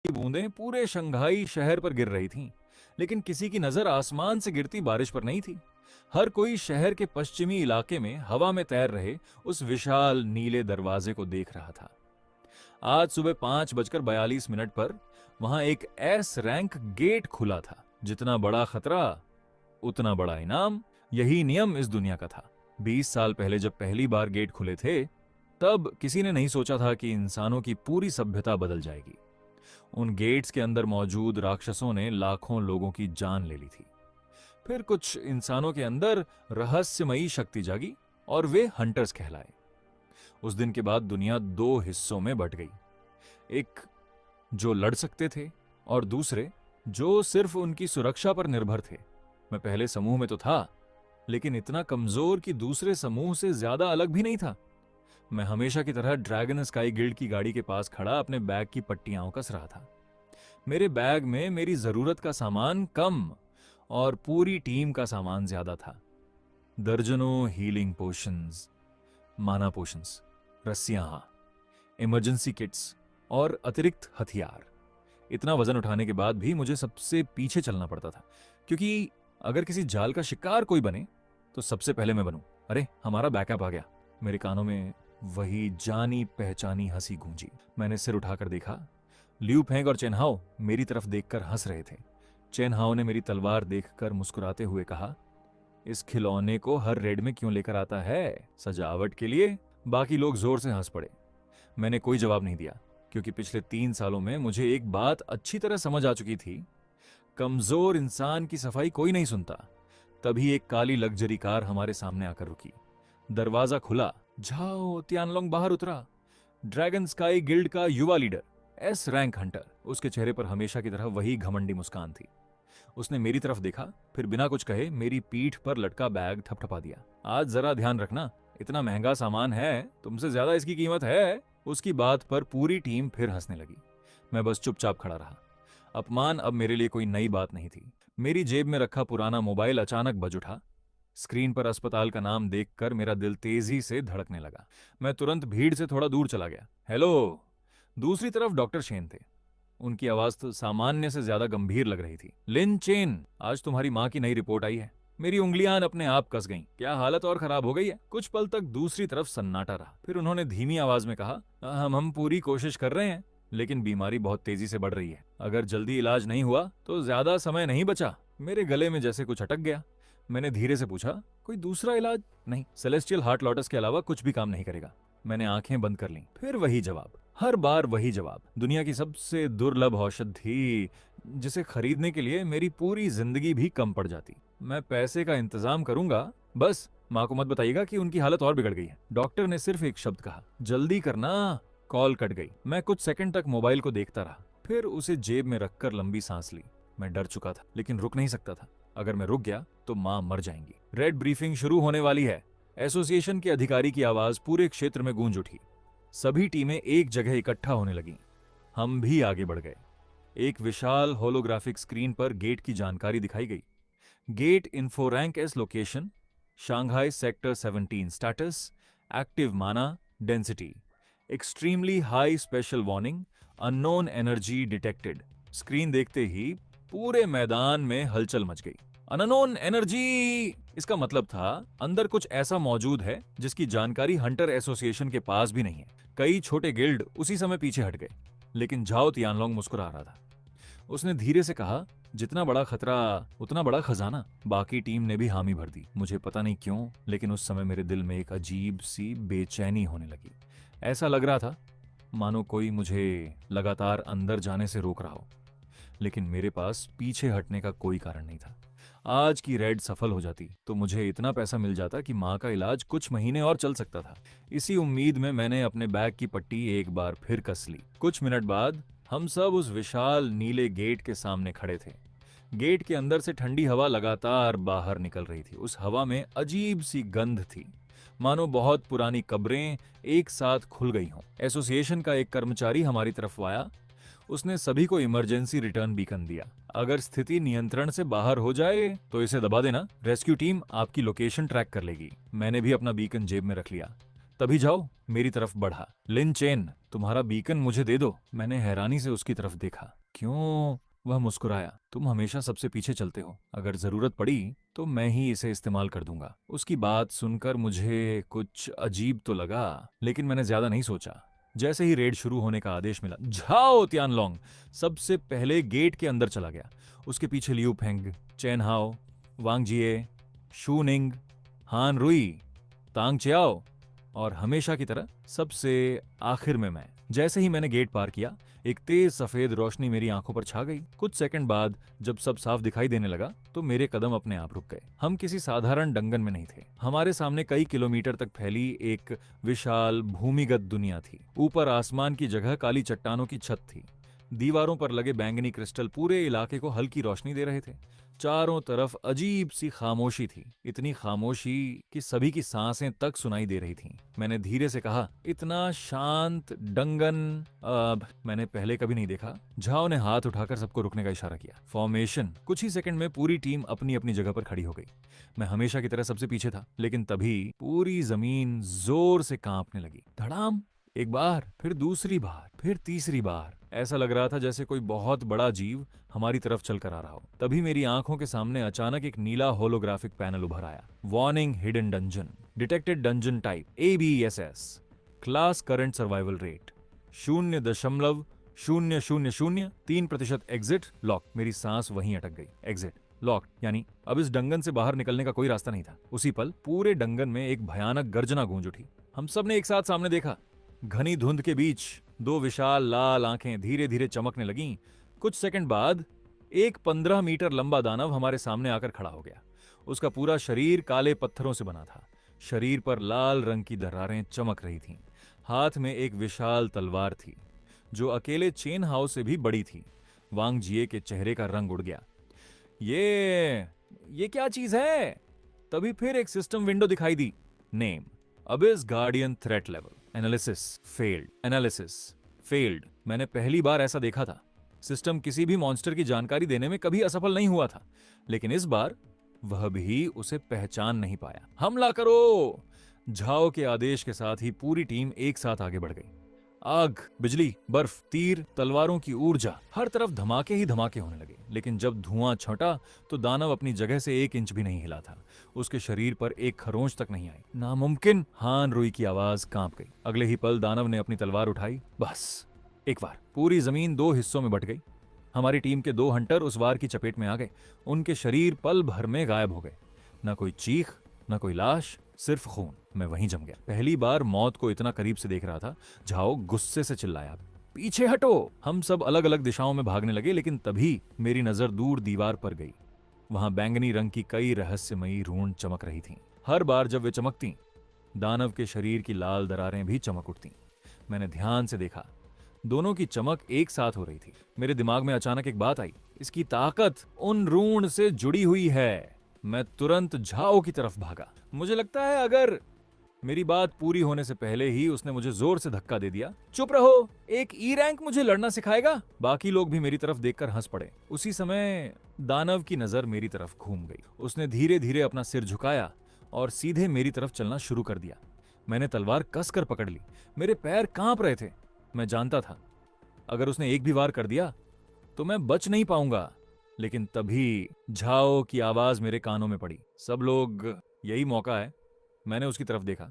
की बूंदें पूरे शंघाई शहर पर गिर रही थीं, लेकिन किसी की नजर आसमान से गिरती बारिश पर नहीं थी। हर कोई शहर के पश्चिमी इलाके में हवा में तैर रहे उस विशाल नीले दरवाजे को देख रहा था। आज सुबह 5:42 पर वहां एक एस रैंक गेट खुला था। जितना बड़ा खतरा उतना बड़ा इनाम, यही नियम इस दुनिया का था। 20 साल पहले जब पहली बार गेट खुले थे, तब किसी ने नहीं सोचा था कि इंसानों की पूरी सभ्यता बदल जाएगी। उन गेट्स के अंदर मौजूद राक्षसों ने लाखों लोगों की जान ले ली थी। फिर कुछ इंसानों के अंदर रहस्यमयी शक्ति जागी और वे हंटर्स कहलाए। उस दिन के बाद दुनिया दो हिस्सों में बंट गई। एक जो लड़ सकते थे और दूसरे जो सिर्फ उनकी सुरक्षा पर निर्भर थे। मैं पहले समूह में तो था, लेकिन इतना कमजोर कि दूसरे समूह से ज्यादा अलग भी नहीं था। मैं हमेशा की तरह ड्रैगन स्काई गिल्ड की गाड़ी के पास खड़ा अपने बैग की पट्टियां कस रहा था। मेरे बैग में मेरी जरूरत का सामान कम और पूरी टीम का सामान ज्यादा था। दर्जनों हीलिंग पोशंस, माना पोशंस, रस्सियां, इमरजेंसी किट्स और अतिरिक्त हथियार। इतना वजन उठाने के बाद भी मुझे सबसे पीछे चलना पड़ता था, क्योंकि अगर किसी जाल का शिकार कोई बने तो सबसे पहले मैं बनूं। अरे, हमारा बैकअप आ गया। मेरे कानों में वही जानी पहचानी हंसी गूंजी। मैंने सिर उठाकर देखा। लियू फेंग और चेनहाओ मेरी तरफ देखकर हंस रहे थे। चेनहाओ ने मेरी तलवार देखकर मुस्कुराते हुए कहा, इस खिलौने को हर रेड में क्यों लेकर आता है? सजावट के लिए? बाकी लोग जोर से हंस पड़े। मैंने कोई जवाब नहीं दिया, क्योंकि पिछले 3 सालों में मुझे एक बात अच्छी तरह समझ आ चुकी थी। कमजोर इंसान की सफाई कोई नहीं सुनता। तभी एक काली लग्जरी कार हमारे सामने आकर रुकी। दरवाजा खुला। झाओ तियानलोंग बाहर उतरा। ड्रैगन स्काई गिल्ड का युवा लीडर, एस रैंक हंटर। उसके चेहरे पर हमेशा की तरह वही घमंडी मुस्कान थी। उसने मेरी तरफ देखा, फिर बिना कुछ कहे मेरी पीठ पर लटका बैग थपथपा दिया। आज जरा ध्यान रखना, इतना महंगा सामान है, तुमसे ज्यादा इसकी कीमत है। उसकी बात पर पूरी टीम फिर हंसने लगी। मैं बस चुपचाप खड़ा रहा। अपमान अब मेरे लिए कोई नई बात नहीं थी। मेरी जेब में रखा पुराना मोबाइल अचानक बज उठा। स्क्रीन पर अस्पताल का नाम देखकर मेरा दिल तेजी से धड़कने लगा। मैं तुरंत भीड़ से थोड़ा दूर चला गया। हेलो। दूसरी तरफ डॉक्टर शेन थे। उनकी आवाज तो सामान्य से ज्यादा गंभीर लग रही थी। लिन चेन, आज तुम्हारी माँ की नई रिपोर्ट आई है। मेरी उंगलियां अपने आप कस गईं। क्या हालत और खराब हो गई है? कुछ पल तक दूसरी तरफ सन्नाटा रहा। फिर उन्होंने धीमी आवाज में कहा, हम पूरी कोशिश कर रहे हैं, लेकिन बीमारी बहुत तेजी से बढ़ रही है। अगर जल्दी इलाज नहीं हुआ तो ज्यादा समय नहीं बचा। मेरे गले में जैसे कुछ अटक गया। मैंने धीरे से पूछा, कोई दूसरा इलाज? नहीं, सेलेस्टियल हार्ट लॉटस के अलावा कुछ भी काम नहीं करेगा। मैंने आंखें बंद कर लीं। फिर वही जवाब, हर बार वही जवाब। दुनिया की सबसे दुर्लभ औषधि, जिसे खरीदने के लिए मेरी पूरी जिंदगी भी कम पड़ जाती। मैं पैसे का इंतजाम करूंगा, बस माँ को मत बताइएगा कि उनकी हालत और बिगड़ गई है। डॉक्टर ने सिर्फ एक शब्द कहा, जल्दी करना। कॉल कट गई। मैं कुछ सेकंड तक मोबाइल को देखता रहा, फिर उसे जेब में रखकर लंबी सांस ली। मैं डर चुका था, लेकिन रुक नहीं सकता था। अगर मैं रुक गया तो माँ मर जाएंगी। रेड ब्रीफिंग शुरू होने वाली है। एसोसिएशन के अधिकारी की आवाज पूरे क्षेत्र में गूंज उठी। सभी टीमें एक जगह इकट्ठा होने लगीं। हम भी आगे बढ़ गए। एक विशाल होलोग्राफिक स्क्रीन पर गेट की जानकारी दिखाई गई। Gate info rank S location, Shanghai sector 17 status, active mana density, extremely high special warning, unknown energy detected. Screen देखते ही पूरे मैदान में हलचल मच गई। अननोन एनर्जी, इसका मतलब था अंदर कुछ ऐसा मौजूद है जिसकी जानकारी हंटर एसोसिएशन के पास भी नहीं है। कई छोटे गिल्ड उसी समय पीछे हट गए, लेकिन झाओ तियानलोंग मुस्कुरा रहा था। उसने धीरे से कहा, जितना बड़ा खतरा उतना बड़ा खजाना। बाकी टीम ने भी हामी भर दी। मुझे पता नहीं क्यों, लेकिन उस समय मेरे दिल में एक अजीब सी बेचैनी होने लगी। ऐसा लग रहा था मानो कोई मुझे लगातार अंदर जाने से रोक रहा हो, लेकिन मेरे पास पीछे हटने का कोई कारण नहीं था। आज की रेड सफल हो जाती तो मुझे इतना पैसा मिल जाता कि माँ का इलाज कुछ महीने और चल सकता था। इसी उम्मीद में मैंने अपने बैग की पट्टी एक बार फिर कस ली। कुछ मिनट बाद हम सब उस विशाल नीले गेट के सामने खड़े थे। गेट के अंदर से ठंडी हवा लगातार बाहर निकल रही थी। उस हवा में अजीब सी गंध थी, मानो बहुत पुरानी कब्रें एक साथ खुल गई हों। एसोसिएशन का एक कर्मचारी हमारी तरफ आया। उसने सभी को इमरजेंसी रिटर्न बीकन दिया। अगर स्थिति नियंत्रण से बाहर हो जाए तो इसे दबा देना। रेस्क्यू टीम आपकी लोकेशन ट्रैक कर लेगी। मैंने भी अपना बीकन जेब में रख लिया। तभी जाओ मेरी तरफ बढ़ा। लिन चेन, तुम्हारा बीकन मुझे दे दो। मैंने हैरानी से उसकी तरफ देखा। क्यों? वह मुस्कुराया। तुम हमेशा सबसे पीछे चलते हो, अगर जरूरत पड़ी तो मैं ही इसे इस्तेमाल कर दूंगा। उसकी बात सुनकर मुझे कुछ अजीब तो लगा, लेकिन मैंने ज्यादा नहीं सोचा। जैसे ही रेड शुरू होने का आदेश मिला, जाओ तियानलोंग सबसे पहले गेट के अंदर चला गया। उसके पीछे लियू फेंग, चैन हाओ, वांग जिए, शू निंग, हान रुई, तांग चियाओ और हमेशा की तरह सबसे आखिर में मैं। जैसे ही मैंने गेट पार किया, एक तेज सफेद रोशनी मेरी आंखों पर छा गई। कुछ सेकंड बाद जब सब साफ दिखाई देने लगा तो मेरे कदम अपने आप रुक गए। हम किसी साधारण डंगन में नहीं थे। हमारे सामने कई किलोमीटर तक फैली एक विशाल भूमिगत दुनिया थी। ऊपर आसमान की जगह काली चट्टानों की छत थी। दीवारों पर लगे बैंगनी क्रिस्टल पूरे इलाके को हल्की रोशनी दे रहे थे। चारों तरफ अजीब सी खामोशी थी, इतनी खामोशी कि सभी की सांसें तक सुनाई दे रही थीं। मैंने धीरे से कहा, इतना शांत डंगन अब मैंने पहले कभी नहीं देखा। झाओ ने हाथ उठाकर सबको रुकने का इशारा किया। फॉर्मेशन। कुछ ही सेकंड में पूरी टीम अपनी अपनी जगह पर खड़ी हो गई। मैं हमेशा की तरह सबसे पीछे था, लेकिन तभी पूरी जमीन जोर से कांपने लगी। धड़ाम, एक बार, फिर दूसरी बार, फिर तीसरी बार। ऐसा लग रहा था जैसे कोई बहुत बड़ा जीव हमारी तरफ चलकर आ रहा हो। तभी मेरी आंखों के सामने अचानक एक नीला होलोग्राफिक पैनल उभर आया। Warning, hidden dungeon, detected dungeon type ABSS, class current survival rate 0.00003%, exit lock. मेरी सांस वहीं अटक गई। एग्जिट लॉक यानी अब इस डंगन से बाहर निकलने का कोई रास्ता नहीं था। उसी पल पूरे डंगन में एक भयानक गर्जना गूंज उठी। हम सब ने एक साथ सामने देखा। घनी धुंध के बीच दो विशाल लाल आंखें धीरे धीरे चमकने लगीं। कुछ सेकंड बाद एक 15 मीटर लंबा दानव हमारे सामने आकर खड़ा हो गया। उसका पूरा शरीर काले पत्थरों से बना था। शरीर पर लाल रंग की दरारें चमक रही थीं। हाथ में एक विशाल तलवार थी जो अकेले चेन हाउस से भी बड़ी थी। वांग जिए के चेहरे का रंग उड़ गया। ये क्या चीज है? तभी फिर एक सिस्टम विंडो दिखाई दी। Name, abyss guardian threat level, analysis failed. मैंने पहली बार ऐसा देखा था। सिस्टम किसी भी मॉन्स्टर की जानकारी देने में कभी असफल नहीं हुआ था, लेकिन इस बार वह भी उसे पहचान नहीं पाया। हमला करो! झाओ के आदेश के साथ ही पूरी टीम एक साथ आगे बढ़ गई। आग, बिजली, बर्फ, तीर, तलवारों की ऊर्जा, हर तरफ धमाके ही धमाके होने लगे। लेकिन जब धुआं छंटा तो दानव अपनी जगह से 1 इंच भी नहीं हिला था। उसके शरीर पर एक खरोंच तक नहीं आई। नामुमकिन! हान रुई की आवाज कांप गई। अगले ही पल दानव ने अपनी तलवार उठाई। बस एक बार पूरी जमीन 2 हिस्सों में बट गई। हमारी टीम के 2 हंटर उस वार की चपेट में आ गए। उनके शरीर पल भर में गायब हो गए। न कोई चीख, न कोई लाश, सिर्फ खून। मैं वहीं जम गया। पहली बार मौत को इतना करीब से देख रहा था। झाओ गुस्से से चिल्लाया, पीछे हटो! हम सब अलग अलग दिशाओं में भागने लगे, लेकिन तभी मेरी नजर दूर दीवार पर गई। वहां बैंगनी रंग की कई रहस्यमयी रून चमक रही थीं। हर बार जब वे चमकती, दानव के शरीर की लाल दरारें भी चमक उठती। मैंने ध्यान से देखा। दोनों की चमक एक साथ हो रही थी। मेरे दिमाग में अचानक एक बात आई, इसकी ताकत उन रून से जुड़ी हुई है। मैं तुरंत झाओ की तरफ भागा। मुझे लगता है अगर मेरी बात पूरी होने से पहले ही उसने मुझे जोर से धक्का दे दिया। चुप रहो, एक E रैंक मुझे लड़ना सिखाएगा? बाकी लोग भी मेरी तरफ देखकर हंस पड़े। उसी समय दानव की नजर मेरी तरफ घूम गई। उसने धीरे धीरे अपना सिर झुकाया और सीधे मेरी तरफ चलना शुरू कर दिया। मैंने तलवार कसकर पकड़ ली। मेरे पैर कांप रहे थे। मैं जानता था अगर उसने एक भी वार कर दिया तो मैं बच नहीं पाऊंगा। लेकिन तभी झाओ की आवाज मेरे कानों में पड़ी। सब लोग, यही मौका है। मैंने उसकी तरफ देखा।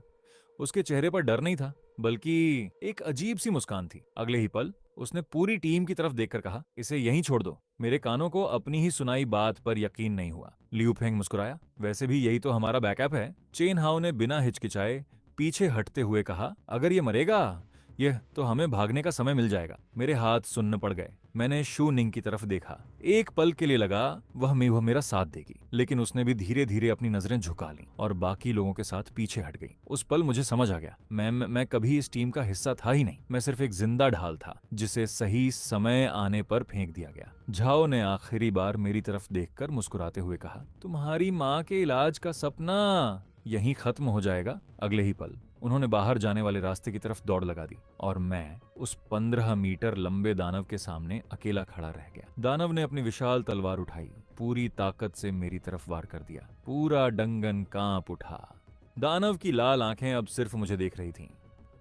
उसके चेहरे पर डर नहीं था, बल्कि एक अजीब सी मुस्कान थी। अगले ही पल उसने पूरी टीम की तरफ देखकर कहा, इसे यहीं छोड़ दो। मेरे कानों को अपनी ही सुनाई बात पर यकीन नहीं हुआ। लियू फेंग मुस्कुराया, वैसे भी यही तो हमारा बैकअप है। चेन हाओ ने बिना हिचकिचाए पीछे हटते हुए कहा, अगर ये मरेगा यह तो हमें भागने का समय मिल जाएगा। मेरे हाथ सुन्न पड़ गए। मैंने शू निंग की तरफ देखा। एक पल के लिए लगा वह मेरा साथ देगी, लेकिन उसने भी धीरे धीरे अपनी नजरें झुका लीं और बाकी लोगों के साथ पीछे हट गई। उस पल मुझे समझ आ गया, मैं कभी इस टीम का हिस्सा था ही नहीं। मैं सिर्फ एक जिंदा ढाल था जिसे सही समय आने पर फेंक दिया गया। झाओ ने आखिरी बार मेरी तरफ देखकर मुस्कुराते हुए कहा, तुम्हारी माँ के इलाज का सपना यहीं खत्म हो जाएगा। अगले ही पल उन्होंने बाहर जाने वाले रास्ते की तरफ दौड़ लगा दी और मैं उस 15 मीटर लंबे दानव के सामने अकेला खड़ा रह गया। दानव ने अपनी विशाल तलवार उठाई, पूरी ताकत से मेरी तरफ वार कर दिया। पूरा डंगन कांप उठा। दानव की लाल आंखें अब सिर्फ मुझे देख रही थीं।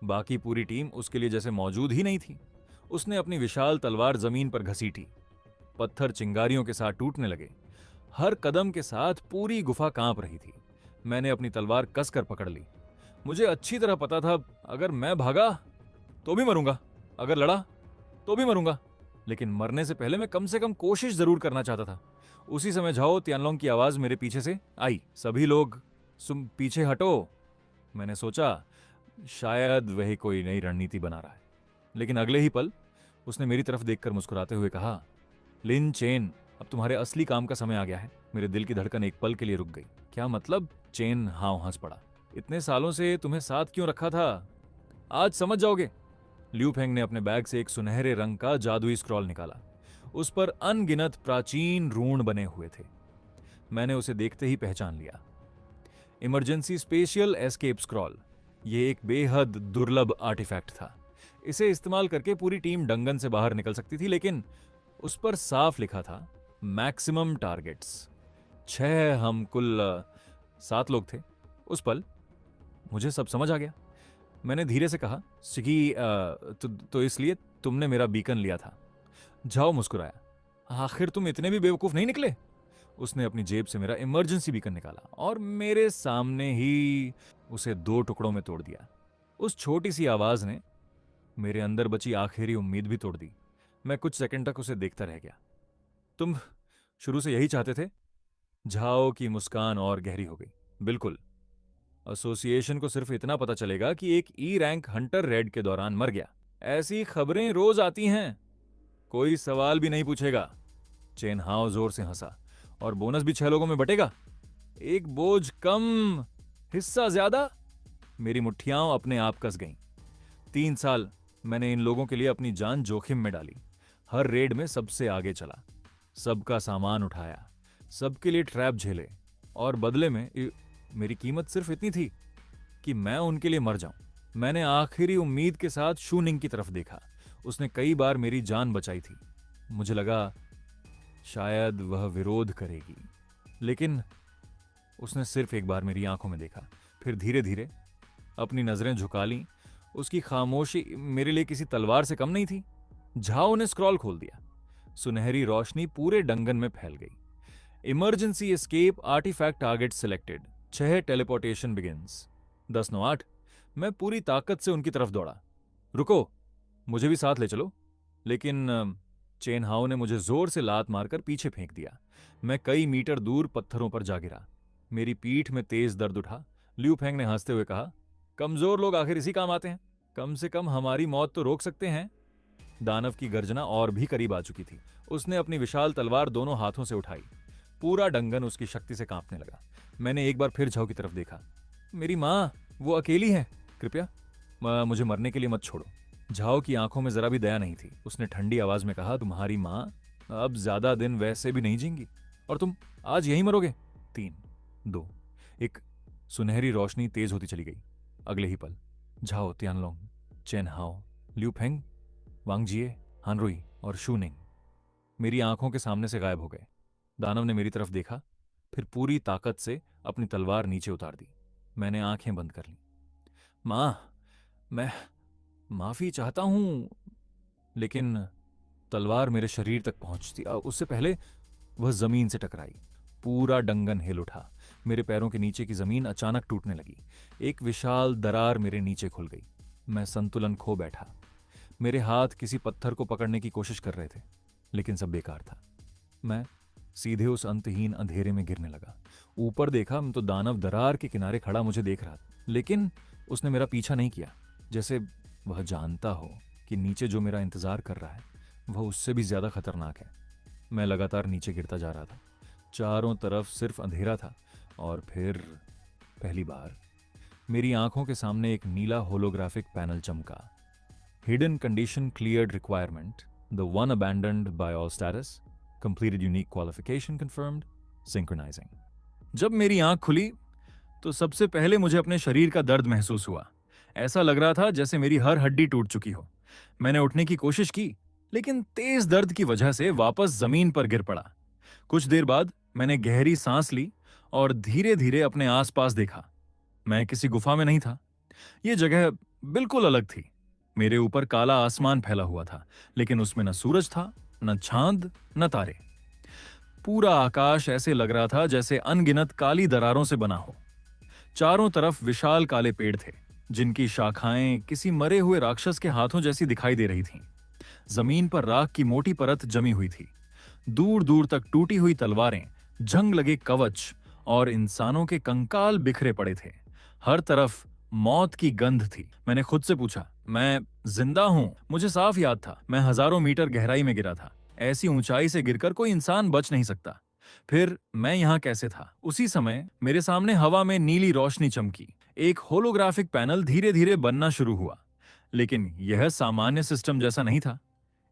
बाकी पूरी टीम उसके लिए जैसे मौजूद ही नहीं थी। उसने अपनी विशाल तलवार जमीन पर घसीटी। पत्थर चिंगारियों के साथ टूटने लगे। हर कदम के साथ पूरी गुफा कांप रही थी। मैंने अपनी तलवार कसकर पकड़ ली। मुझे अच्छी तरह पता था, अगर मैं भागा तो भी मरूंगा, अगर लड़ा तो भी मरूंगा, लेकिन मरने से पहले मैं कम से कम कोशिश जरूर करना चाहता था। उसी समय झाओ तियानलोंग की आवाज मेरे पीछे से आई, सभी लोग पीछे हटो। मैंने सोचा शायद वही कोई नई रणनीति बना रहा है, लेकिन अगले ही पल उसने मेरी तरफ देखकर मुस्कुराते हुए कहा, लिन चेन, अब तुम्हारे असली काम का समय आ गया है। मेरे दिल की धड़कन एक पल के लिए रुक गई। क्या मतलब? चेन हाँ हंस पड़ा। इतने सालों से तुम्हें साथ क्यों रखा था, आज समझ जाओगे। लिू फेंग ने अपने बैग से एक सुनहरे रंग का जादुई स्क्रॉल निकाला। उस पर अनगिनत प्राचीन रून बने हुए थे। मैंने उसे देखते ही पहचान लिया। Emergency spatial escape scroll. यह एक बेहद दुर्लभ आर्टिफैक्ट था। इसे इस्तेमाल करके पूरी टीम डंगन से बाहर निकल सकती थी, लेकिन उस पर साफ लिखा था मैक्सिमम टारगेट्स। 6, हम कुल 7 लोग थे। उस पल मुझे सब समझ आ गया। मैंने धीरे से कहा, सिगी, तो इसलिए तुमने मेरा बीकन लिया था। जाओ मुस्कुराया, आखिर तुम इतने भी बेवकूफ नहीं निकले। उसने अपनी जेब से मेरा इमरजेंसी बीकन निकाला और मेरे सामने ही उसे 2 टुकड़ों में तोड़ दिया। उस छोटी सी आवाज ने मेरे अंदर बची आखिरी उम्मीद भी तोड़ दी। मैं कुछ सेकंड तक उसे देखता रह गया। तुम शुरू से यही चाहते थे? झाओ की मुस्कान और गहरी हो गई। बिल्कुल। एसोसिएशन को सिर्फ इतना पता चलेगा कि एक ई रैंक हंटर रेड के दौरान मर गया। ऐसी खबरें रोज आती हैं, कोई सवाल भी नहीं पूछेगा। चेन हाओ जोर से हंसा। और बोनस भी 6 लोगों में बटेगा। एक बोझ कम, हिस्सा ज्यादा। मेरी मुट्ठियां अपने आप कस गईं। 3 साल मैंने इन लोगों के लिए अपनी जान जोखिम में डाली। हर रेड में सबसे आगे चला, सबका सामान उठाया, सबके लिए ट्रैप झेले, और बदले में मेरी कीमत सिर्फ इतनी थी कि मैं उनके लिए मर जाऊं। मैंने आखिरी उम्मीद के साथ शू निंग की तरफ देखा। उसने कई बार मेरी जान बचाई थी। मुझे लगा शायद वह विरोध करेगी, लेकिन उसने सिर्फ एक बार मेरी आंखों में देखा, फिर धीरे धीरे अपनी नजरें झुका लीं। उसकी खामोशी मेरे लिए किसी तलवार से कम नहीं थी। झाओ ने स्क्रॉल खोल दिया। सुनहरी रोशनी पूरे डंगन में फैल गई। Emergency escape artifact target selected. 6 teleportation begins. 10-9-8। मैं पूरी ताकत से उनकी तरफ दौड़ा। रुको, मुझे भी साथ ले चलो। लेकिन चेन हाओ ने मुझे जोर से लात मारकर पीछे फेंक दिया। मैं कई मीटर दूर पत्थरों पर जा गिरा। मेरी पीठ में तेज दर्द उठा। लिू फेंग ने हंसते हुए कहा, कमजोर लोग आखिर इसी काम आते हैं। कम से कम हमारी मौत तो रोक सकते हैं। दानव की गर्जना और भी करीब आ चुकी थी। उसने अपनी विशाल तलवार दोनों हाथों से उठाई। पूरा डंगन उसकी शक्ति से कांपने लगा। मैंने एक बार फिर झाओ की तरफ देखा। मेरी माँ, वो अकेली है, कृपया मुझे मरने के लिए मत छोड़ो। झाओ की आंखों में जरा भी दया नहीं थी। उसने ठंडी आवाज में कहा, तुम्हारी माँ अब ज्यादा दिन वैसे भी नहीं जींगी, और तुम आज यहीं मरोगे। 3, 2, 1। सुनहरी रोशनी तेज होती चली गई। अगले ही पल झाओ, तियानलोंग, चेन हाओ, लिू फेंग, वांगजिए, हानरुई और शू निंग मेरी आंखों के सामने से गायब हो गए। दानव ने मेरी तरफ देखा, फिर पूरी ताकत से अपनी तलवार नीचे उतार दी। मैंने आंखें बंद कर लीं। माँ, मैं माफी चाहता हूं। लेकिन तलवार मेरे शरीर तक पहुंचती उससे पहले वह जमीन से टकराई। पूरा डंगन हिल उठा। मेरे पैरों के नीचे की जमीन अचानक टूटने लगी। एक विशाल दरार मेरे नीचे खुल गई। मैं संतुलन खो बैठा। मेरे हाथ किसी पत्थर को पकड़ने की कोशिश कर रहे थे, लेकिन सब बेकार था। मैं सीधे उस अंतहीन अंधेरे में गिरने लगा। ऊपर देखा तो दानव दरार के किनारे खड़ा मुझे देख रहा था, लेकिन उसने मेरा पीछा नहीं किया, जैसे वह जानता हो कि नीचे जो मेरा इंतजार कर रहा है वह उससे भी ज्यादा खतरनाक है। मैं लगातार नीचे गिरता जा रहा था। चारों तरफ सिर्फ अंधेरा था, और फिर पहली बार मेरी आंखों के सामने एक नीला होलोग्राफिक पैनल चमका। Hidden condition cleared requirement, the one abandoned by all status, completed unique qualification confirmed, synchronising. जब मेरी आंख खुली तो सबसे पहले मुझे अपने शरीर का दर्द महसूस हुआ। ऐसा लग रहा था जैसे मेरी हर हड्डी टूट चुकी हो। मैंने उठने की कोशिश की, लेकिन तेज दर्द की वजह से वापस जमीन पर गिर पड़ा। कुछ देर बाद मैंने गहरी सांस ली और धीरे धीरे अपने आसपास देखा। मैं किसी गुफा में नहीं था। ये जगह बिल्कुल अलग थी। मेरे ऊपर काला आसमान फैला हुआ था, लेकिन उसमें न सूरज था, न चांद, न तारे। पूरा आकाश ऐसे लग रहा था जैसे अनगिनत काली दरारों से बना हो। चारों तरफ विशाल काले पेड़ थे, जिनकी शाखाएं किसी मरे हुए राक्षस के हाथों जैसी दिखाई दे रही थीं। जमीन पर राख की मोटी परत जमी हुई थी। दूर दूर तक टूटी हुई तलवारें, जंग लगे कवच और इंसानों के कंकाल बिखरे पड़े थे। हर तरफ मौत की गंध थी। मैंने खुद से पूछा, मैं जिंदा हूं? मुझे साफ याद था, मैं हजारों मीटर गहराई में गिरा था। ऐसी ऊंचाई से गिरकर कोई इंसान बच नहीं सकता। फिर मैं यहां कैसे था? उसी समय मेरे सामने हवा में नीली रोशनी चमकी। एक होलोग्राफिक पैनल धीरे धीरे बनना शुरू हुआ। लेकिन यह सामान्य सिस्टम जैसा नहीं था।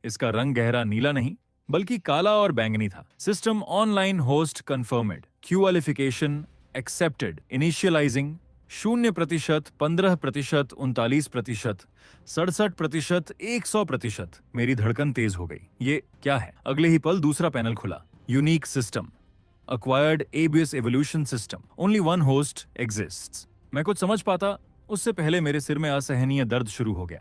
इसका रंग गहरा नीला नहीं, बल्कि काला और बैंगनी था। System online host confirmed, qualification accepted, initializing 0%, 15%, 39%, 67%, 100%। मेरी धड़कन तेज हो गई। ये क्या है? अगले ही पल दूसरा पैनल खुला। Unique system, acquired ABS evolution system, only one host exists। मैं कुछ समझ पाता उससे पहले मेरे सिर में असहनीय दर्द शुरू हो गया।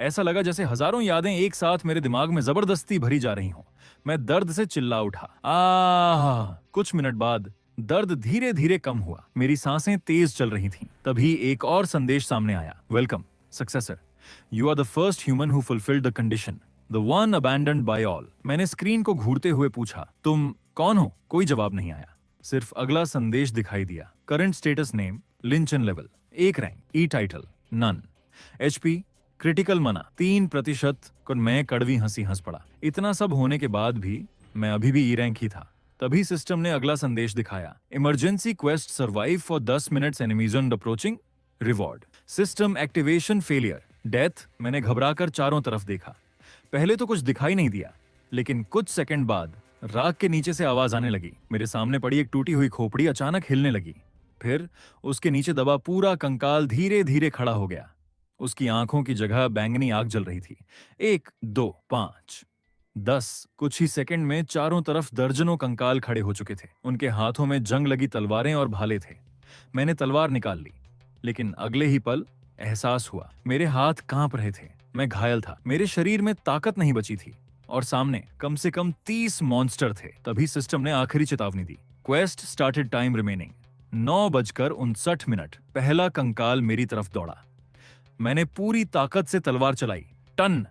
ऐसा लगा जैसे हजारों यादें एक साथ मेरे दिमाग में जबरदस्ती भरी जा रही हों। मैं दर्द से चिल्ला उठा। कुछ मिनट बाद दर्द धीरे धीरे कम हुआ। मेरी सांसें तेज चल रही थीं। तभी एक और संदेश सामने आया। Welcome successor, you are the first human who fulfilled the condition, the one abandoned by all. मैंने स्क्रीन को घूरते हुए पूछा, तुम कौन हो? कोई जवाब नहीं आया, सिर्फ अगला संदेश दिखाई दिया। Current status name Linchen level 1 rank, E title none, HP critical mana 3%। मैं कड़वी हंसी हंस पड़ा। इतना सब होने के बाद भी मैं अभी भी ई रैंक ही था। तभी सिस्टम ने अगला संदेश दिखाया। Emergency quest survive for 10 minutes, enemies approaching, reward. System activation failure, death. मैंने घबराकर चारों तरफ देखा। पहले तो कुछ दिखाई नहीं दिया, लेकिन कुछ सेकंड बाद राख के नीचे से आवाज आने लगी। मेरे सामने पड़ी एक टूटी हुई खोपड़ी अचानक हिलने लगी। फिर उसके नीचे दबा पूरा कंकाल धीरे धीरे खड़ा हो गया। उसकी आंखों की जगह बैंगनी आग जल रही थी। 1, 2, 5, 10। कुछ ही सेकंड में चारों तरफ दर्जनों कंकाल खड़े हो चुके थे। उनके हाथों में जंग लगी तलवारें और भाले थे। मैंने तलवार निकाल ली, लेकिन अगले ही पल एहसास हुआ मेरे हाथ कांप रहे थे। मैं घायल था, मेरे शरीर में ताकत नहीं बची थी और सामने कम से कम 30 मॉन्स्टर थे। तभी सिस्टम ने आखिरी चेतावनी दी। Quest started, time remaining 9:59। पहला कंकाल मेरी तरफ दौड़ा। मैंने पूरी ताकत से तलवार चलाई। टन!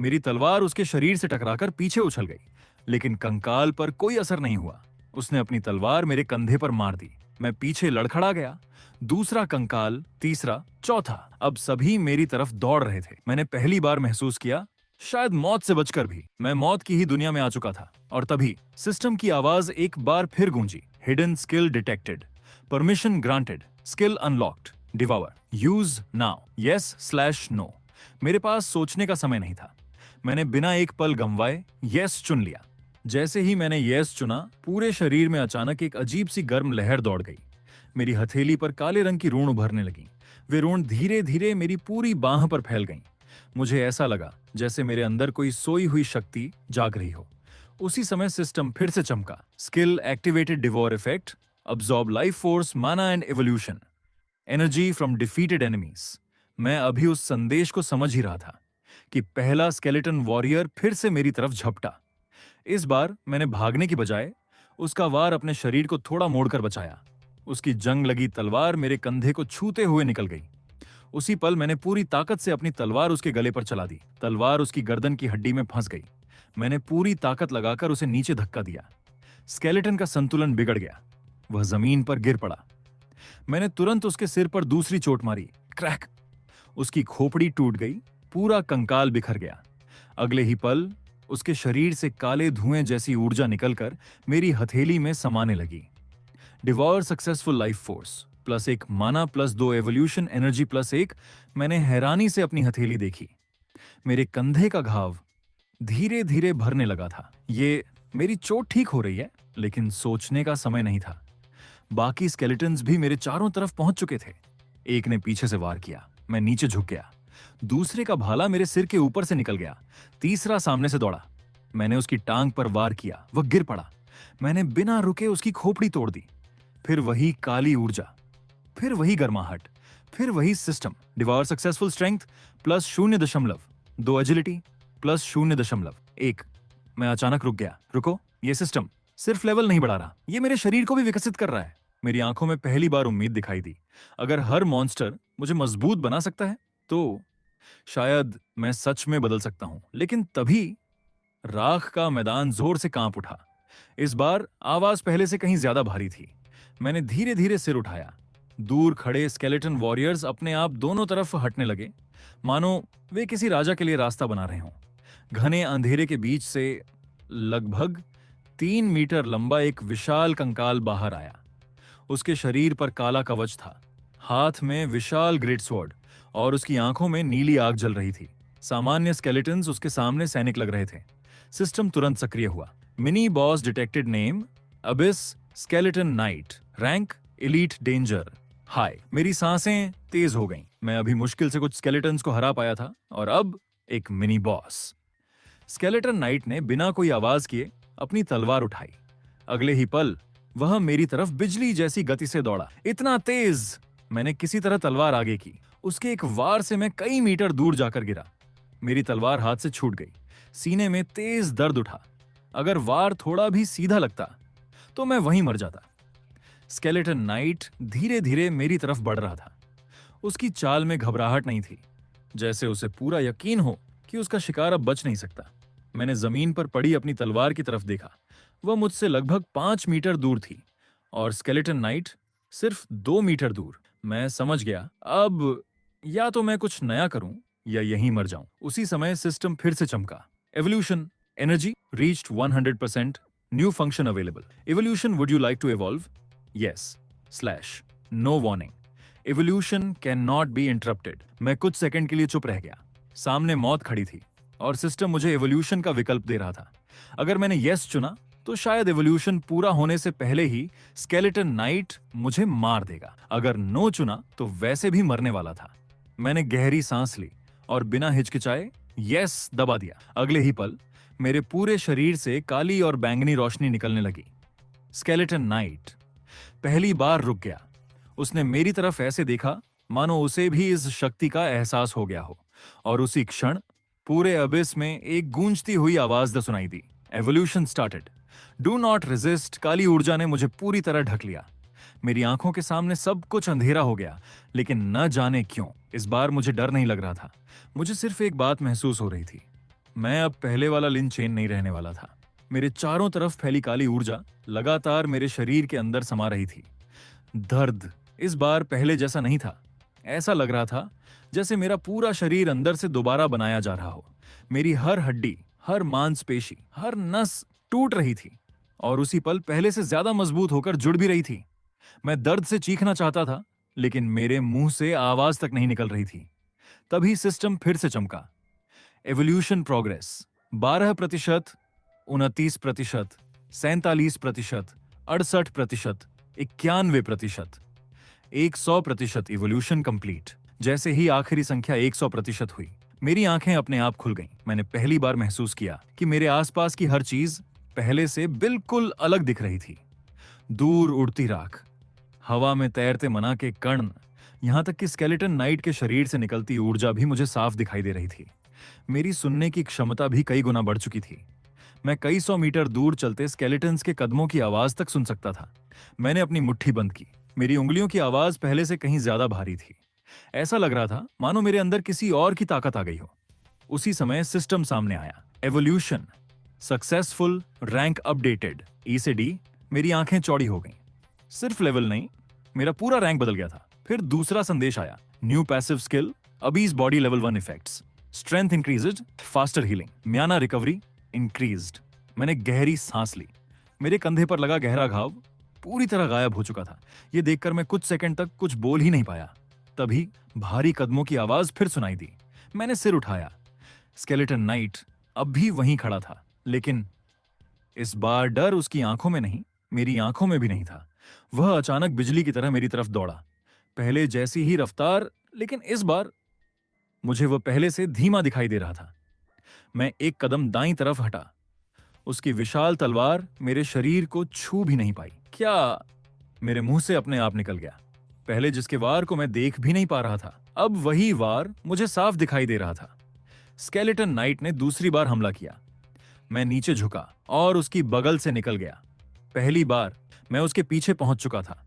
मेरी तलवार उसके शरीर से टकराकर पीछे उछल गई, लेकिन कंकाल पर कोई असर नहीं हुआ। उसने अपनी तलवार मेरे कंधे पर मार दी। मैं पीछे लड़खड़ा गया। दूसरा कंकाल, तीसरा, चौथा। अब सभी मेरी तरफ दौड़ रहे थे। मैंने पहली बार महसूस किया, शायद मौत से बचकर भी, मैं मौत की ही दुनिया में आ चुका था। और तभी सिस्टम की आवाज एक बार फिर गूंजी। Hidden skill detected, permission granted, skill unlocked, devour, use now, yes/no। मेरे पास सोचने का समय नहीं था। मैंने बिना एक पल गंवाए यस चुन लिया। जैसे ही मैंने यस चुना, पूरे शरीर में अचानक एक अजीब सी गर्म लहर दौड़ गई। मेरी हथेली पर काले रंग की रूण उभरने लगी। वे रूण धीरे धीरे मेरी पूरी बांह पर फैल गईं। मुझे ऐसा लगा जैसे मेरे अंदर कोई सोई हुई शक्ति जाग रही हो। उसी समय सिस्टम फिर से चमका। Skill activated, devour effect, absorb life force, mana and evolution, energy from defeated enemies. मैं अभी उस संदेश को समझ ही रहा था कि पहला स्केलेटन वॉरियर फिर से मेरी तरफ झपटा। इस बार मैंने भागने की बजाय उसका वार अपने शरीर को थोड़ा मोड़कर बचाया। उसकी जंग लगी तलवार मेरे कंधे को छूते हुए निकल गई। उसी पल मैंने पूरी ताकत से अपनी तलवार उसके गले पर चला दी। तलवार उसकी गर्दन की हड्डी में फंस गई। मैंने पूरी ताकत लगाकर उसे नीचे धक्का दिया। स्केलेटन का संतुलन बिगड़ गया। वह जमीन पर गिर पड़ा। मैंने तुरंत उसके सिर पर दूसरी चोट मारी। क्रैक! उसकी खोपड़ी टूट गई। पूरा कंकाल बिखर गया। अगले ही पल उसके शरीर से काले धुएं जैसी ऊर्जा निकलकर मेरी हथेली में समाने लगी। डिवॉर सक्सेसफुल लाइफ फोर्स +1 माना, +2 एवोल्यूशन एनर्जी, +1। मैंने हैरानी से अपनी हथेली देखी। मेरे कंधे का घाव धीरे धीरे भरने लगा था। ये मेरी चोट ठीक हो रही है, लेकिन सोचने का समय नहीं था। बाकी स्केलेटन्स भी मेरे चारों तरफ पहुंच चुके थे। एक ने पीछे से वार किया। मैं नीचे झुक गया। दूसरे का भाला मेरे सिर के ऊपर से निकल गया। तीसरा सामने से दौड़ा। मैंने उसकी टांग पर वार किया। वह गिर पड़ा। मैंने बिना रुके उसकी खोपड़ी तोड़ दी। फिर वही काली ऊर्जा। फिर वही गर्माहट, फिर वही system. Devour successful strength plus 0.2 agility plus 0.1। मैं अचानक रुक गया। रुको, ये सिस्टम सिर्फ लेवल नहीं बढ़ा रहा, ये मेरे शरीर को भी विकसित कर रहा है। मेरी आंखों में पहली बार उम्मीद दिखाई दी। अगर हर मॉन्स्टर मुझे मजबूत बना सकता है तो शायद मैं सच में बदल सकता हूं। लेकिन तभी राख का मैदान जोर से कांप उठा। इस बार आवाज पहले से कहीं ज्यादा भारी थी। मैंने धीरे धीरे सिर उठाया। दूर खड़े स्केलेटन वॉरियर्स अपने आप दोनों तरफ हटने लगे, मानो वे किसी राजा के लिए रास्ता बना रहे हों। घने अंधेरे के बीच से लगभग 3 मीटर लंबा एक विशाल कंकाल बाहर आया। उसके शरीर पर काला कवच था, हाथ में विशाल ग्रेट स्वॉर्ड और उसकी आंखों में नीली आग जल रही थी। सामान्य स्केलेटन्स उसके सामने सैनिक लग रहे थे। सिस्टम तुरंत सक्रिय हुआ। Mini boss detected, name Abish skeleton night, rank elite danger, high. मेरी सांसें तेज हो गईं। मैं अभी मुश्किल से कुछ स्केलेटन्स को हरा पाया था और अब एक मिनी बॉस। स्केलेटन नाइट ने बिना कोई आवाज किए अपनी तलवार उठाई। अगले ही पल वह मेरी तरफ बिजली जैसी गति से दौड़ा, इतना तेज मैंने किसी तरह तलवार आगे की। उसके एक वार से मैं कई मीटर दूर जाकर गिरा। मेरी तलवार हाथ से छूट गई। सीने में तेज दर्द उठा। अगर वार थोड़ा भी सीधा लगता तो मैं वहीं मर जाता। स्केलेटन नाइट धीरे धीरे मेरी तरफ बढ़ रहा था। उसकी चाल में घबराहट नहीं थी, जैसे उसे पूरा यकीन हो कि उसका शिकार अब बच नहीं सकता। मैंने जमीन पर पड़ी अपनी तलवार की तरफ देखा। वह मुझसे लगभग 5 मीटर दूर थी और स्केलेटन नाइट सिर्फ 2 मीटर दूर। मैं समझ गया, अब या तो मैं कुछ नया करूं या यहीं मर जाऊं। उसी समय सिस्टम फिर से चमका। Evolution energy reached 100%, new function available. Evolution, would you like to evolve? Yes. /No warning. Evolution cannot be interrupted. मैं कुछ सेकंड के लिए चुप रह गया। सामने मौत खड़ी थी और सिस्टम मुझे एवोल्यूशन का विकल्प दे रहा था। अगर मैंने यस चुना तो शायद एवोल्यूशन पूरा होने से पहले ही स्केलेटन नाइट मुझे मार देगा। अगर नो चुना तो वैसे भी मरने वाला था। मैंने गहरी सांस ली और बिना हिचकिचाए यस दबा दिया। अगले ही पल मेरे पूरे शरीर से काली और बैंगनी रोशनी निकलने लगी। स्केलेटन नाइट पहली बार रुक गया। उसने मेरी तरफ ऐसे देखा मानो उसे भी इस शक्ति का एहसास हो गया हो, और उसी क्षण पूरे अबिस में एक गूंजती हुई आवाज सुनाई दी। Evolution started, do not resist. काली ऊर्जा ने मुझे पूरी तरह ढक लिया। मेरी आंखों के सामने सब कुछ अंधेरा हो गया, लेकिन न जाने क्यों इस बार मुझे डर नहीं लग रहा था। मुझे सिर्फ एक बात महसूस हो रही थी, मैं अब पहले वाला लिन चेन नहीं रहने वाला था। मेरे चारों तरफ फैली काली ऊर्जा लगातार मेरे शरीर के अंदर समा रही थी। दर्द इस बार पहले जैसा नहीं था। ऐसा लग रहा था जैसे मेरा पूरा शरीर अंदर से दोबारा बनाया जा रहा हो। मेरी हर हड्डी, हर मांसपेशी, हर नस टूट रही थी और उसी पल पहले से ज्यादा मजबूत होकर जुड़ भी रही थी। मैं दर्द से चीखना चाहता था, लेकिन मेरे मुंह से आवाज तक नहीं निकल रही थी। तभी सिस्टम फिर से चमका। Evolution progress 12%, 29%, 47%, 68%, 91%, 100% evolution complete. जैसे ही आखिरी संख्या 100% हुई, मेरी आंखें अपने आप खुल गईं। मैंने पहली बार महसूस किया कि मेरे आसपास की हर चीज पहले से बिल्कुल अलग दिख रही थी। दूर उड़ती राख, हवा में तैरते मना के कण, यहां तक कि स्केलेटन नाइट के शरीर से निकलती ऊर्जा भी मुझे साफ दिखाई दे रही थी। मेरी सुनने की क्षमता भी कई गुना बढ़ चुकी थी। मैं कई 100 मीटर दूर चलते स्केलेटन्स के कदमों की आवाज तक सुन सकता था। मैंने अपनी मुट्ठी बंद की। मेरी उंगलियों की आवाज पहले से कहीं ज्यादा भारी थी। ऐसा लग रहा था मानो मेरे अंदर किसी और की ताकत आ गई हो। उसी समय सिस्टम सामने आया। एवोल्यूशन सक्सेसफुल, रैंक अपडेटेड, ई से डी। मेरी आंखें चौड़ी हो गईं। सिर्फ लेवल नहीं, मेरा पूरा रैंक बदल गया था। फिर दूसरा संदेश आया, new passive skill, abyss body level 1 effects, strength increased, faster healing, mana recovery increased. मैंने गहरी सांस ली। मेरे कंधे पर लगा गहरा घाव पूरी तरह गायब हो चुका था। यह देखकर मैं कुछ सेकंड तक कुछ बोल ही नहीं पाया। तभी भारी कदमों की आवाज फिर सुनाई दी। मैंने सिर उठाया। स्केलेटन नाइट अब भी वहीं खड़ा था, लेकिन इस बार डर उसकी आंखों में नहीं, मेरी आंखों में भी नहीं था। वह अचानक बिजली की तरह मेरी तरफ दौड़ा। पहले जैसी ही रफ्तार, लेकिन इस बार मुझे वह पहले से धीमा दिखाई दे रहा था। मैं एक कदम दाईं तरफ हटा। उसकी विशाल तलवार मेरे शरीर को छू भी नहीं पाई। क्या मेरे मुंह से अपने आप निकल गया, पहले जिसके वार को मैं देख भी नहीं पा रहा था, अब वही वार मुझे साफ दिखाई दे रहा था। स्केलेटन नाइट ने दूसरी बार हमला किया। मैं नीचे झुका और उसकी बगल से निकल गया। पहली बार मैं उसके पीछे पहुंच चुका था।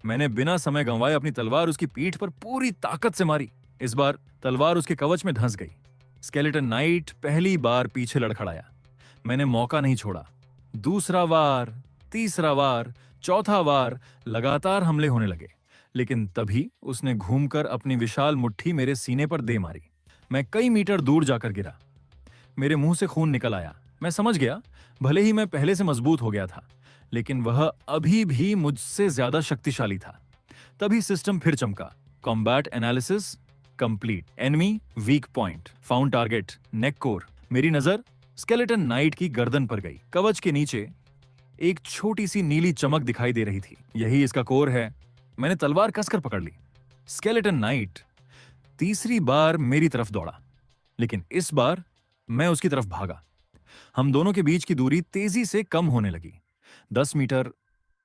मैंने बिना समय गंवाए अपनी तलवार उसकी पीठ पर पूरी ताकत से मारी। इस बार तलवार उसके कवच में धंस गई। स्केलेटन नाइट पहली बार पीछे लड़खड़ाया। मैंने मौका नहीं छोड़ा। दूसरा वार, तीसरा वार, चौथा वार, लगातार हमले होने लगे। लेकिन तभी उसने घूमकर अपनी विशाल मुट्ठी मेरे सीने पर दे मारी। मैं कई मीटर दूर जाकर गिरा। मेरे मुंह से खून निकल आया। मैं समझ गया, भले ही मैं पहले से मजबूत हो गया था, लेकिन वह अभी भी मुझसे ज्यादा शक्तिशाली था। तभी सिस्टम फिर चमका। Combat analysis complete, enemy weak point, found target, neck core. मेरी नजर स्केलेटन नाइट की गर्दन पर गई। कवच के नीचे एक छोटी सी नीली चमक दिखाई दे रही थी। यही इसका कोर है। मैंने तलवार कसकर पकड़ ली। स्केलेटन नाइट तीसरी बार मेरी तरफ दौड़ा, लेकिन इस बार मैं उसकी तरफ भागा। हम दोनों के बीच की दूरी तेजी से कम होने लगी। 10 मीटर,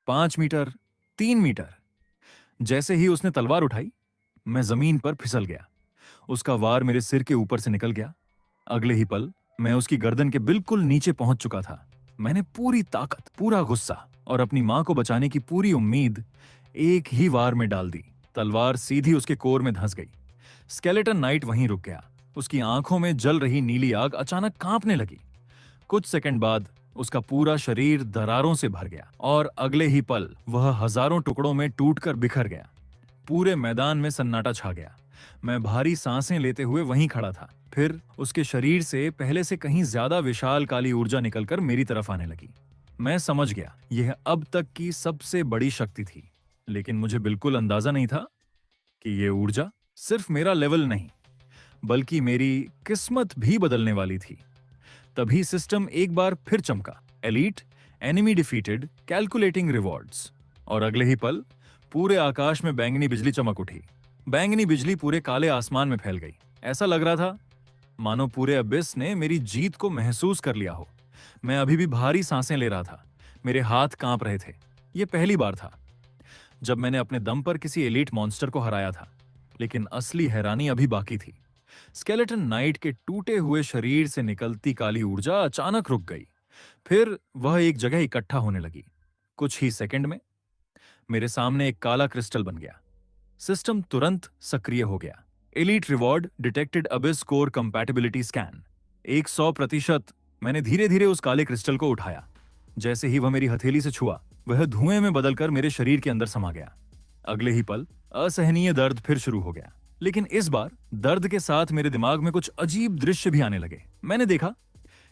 5 मीटर, 3 मीटर। जैसे ही उसने तलवार उठाई, मैं जमीन पर फिसल गया। उसका वार मेरे सिर के ऊपर से निकल गया। अगले ही पल मैं उसकी गर्दन के बिल्कुल नीचे पहुंच चुका था। मैंने पूरी ताकत, पूरा गुस्सा और अपनी मां को बचाने की पूरी उम्मीद एक ही वार में डाल दी। तलवार सीधी उसके कोर में धंस गई। स्केलेटन नाइट वहीं रुक गया। उसकी आंखों में जल रही नीली आग अचानक कांपने लगी। कुछ सेकंड बाद उसका पूरा शरीर दरारों से भर गया और अगले ही पल वह हजारों टुकड़ों में टूटकर बिखर गया। पूरे मैदान में सन्नाटा छा गया। मैं भारी सांसें लेते हुए वहीं खड़ा था। फिर उसके शरीर से पहले से कहीं ज्यादा विशाल काली ऊर्जा निकलकर मेरी तरफ आने लगी। मैं समझ गया, यह अब तक की सबसे बड़ी शक्ति थी, लेकिन मुझे बिल्कुल अंदाजा नहीं था कि यह ऊर्जा सिर्फ मेरा लेवल नहीं, बल्कि मेरी किस्मत भी बदलने वाली थी। तभी सिस्टम एक बार फिर चमका। Elite, enemy defeated, calculating rewards. और अगले ही पल पूरे आकाश में बैंगनी बिजली चमक उठी। बैंगनी बिजली पूरे काले आसमान में फैल गई। ऐसा लग रहा था मानो पूरे अबिस ने मेरी जीत को महसूस कर लिया हो। मैं अभी भी भारी सांसें ले रहा था। मेरे हाथ कांप रहे थे। यह पहली बार था जब मैंने अपने दम पर किसी एलीट मॉन्स्टर को हराया था, लेकिन असली हैरानी अभी बाकी थी। स्केलेटन नाइट के टूटे हुए शरीर से निकलती काली ऊर्जा अचानक रुक गई। फिर वह एक जगह इकट्ठा होने लगी। कुछ ही सेकंड में मेरे सामने एक काला क्रिस्टल बन गया। सिस्टम तुरंत सक्रिय हो गया। Elite reward detected Abish core compatibility scan. 100%। मैंने धीरे धीरे उस काले क्रिस्टल को उठाया। जैसे ही वह मेरी हथेली से छुआ, वह धुएं में बदलकर मेरे शरीर के अंदर समा गया। अगले ही पल असहनीय दर्द फिर शुरू हो गया, लेकिन इस बार दर्द के साथ मेरे दिमाग में कुछ अजीब दृश्य भी आने लगे। मैंने देखा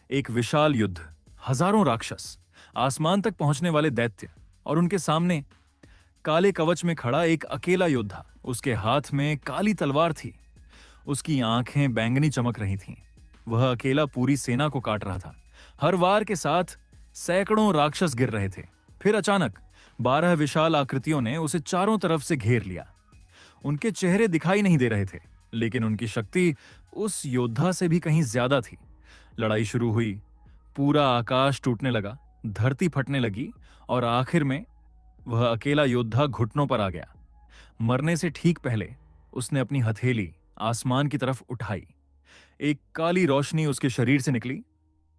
एक विशाल युद्ध, हजारों राक्षस, आसमान तक पहुंचने वाले दैत्य और उनके सामने काले कवच में खड़ा एक अकेला योद्धा। उसके हाथ में काली तलवार थी। उसकी आंखें बैंगनी चमक रही थीं। वह अकेला पूरी सेना को काट रहा था। हर वार के साथ सैकड़ों राक्षस गिर रहे थे। फिर अचानक 12 विशाल आकृतियों ने उसे चारों तरफ से घेर लिया। उनके चेहरे दिखाई नहीं दे रहे थे, लेकिन उनकी शक्ति उस योद्धा से भी कहीं ज्यादा थी। लड़ाई शुरू हुई। पूरा आकाश टूटने लगा, धरती फटने लगी और आखिर में वह अकेला योद्धा घुटनों पर आ गया। मरने से ठीक पहले उसने अपनी हथेली आसमान की तरफ उठाई। एक काली रोशनी उसके शरीर से निकली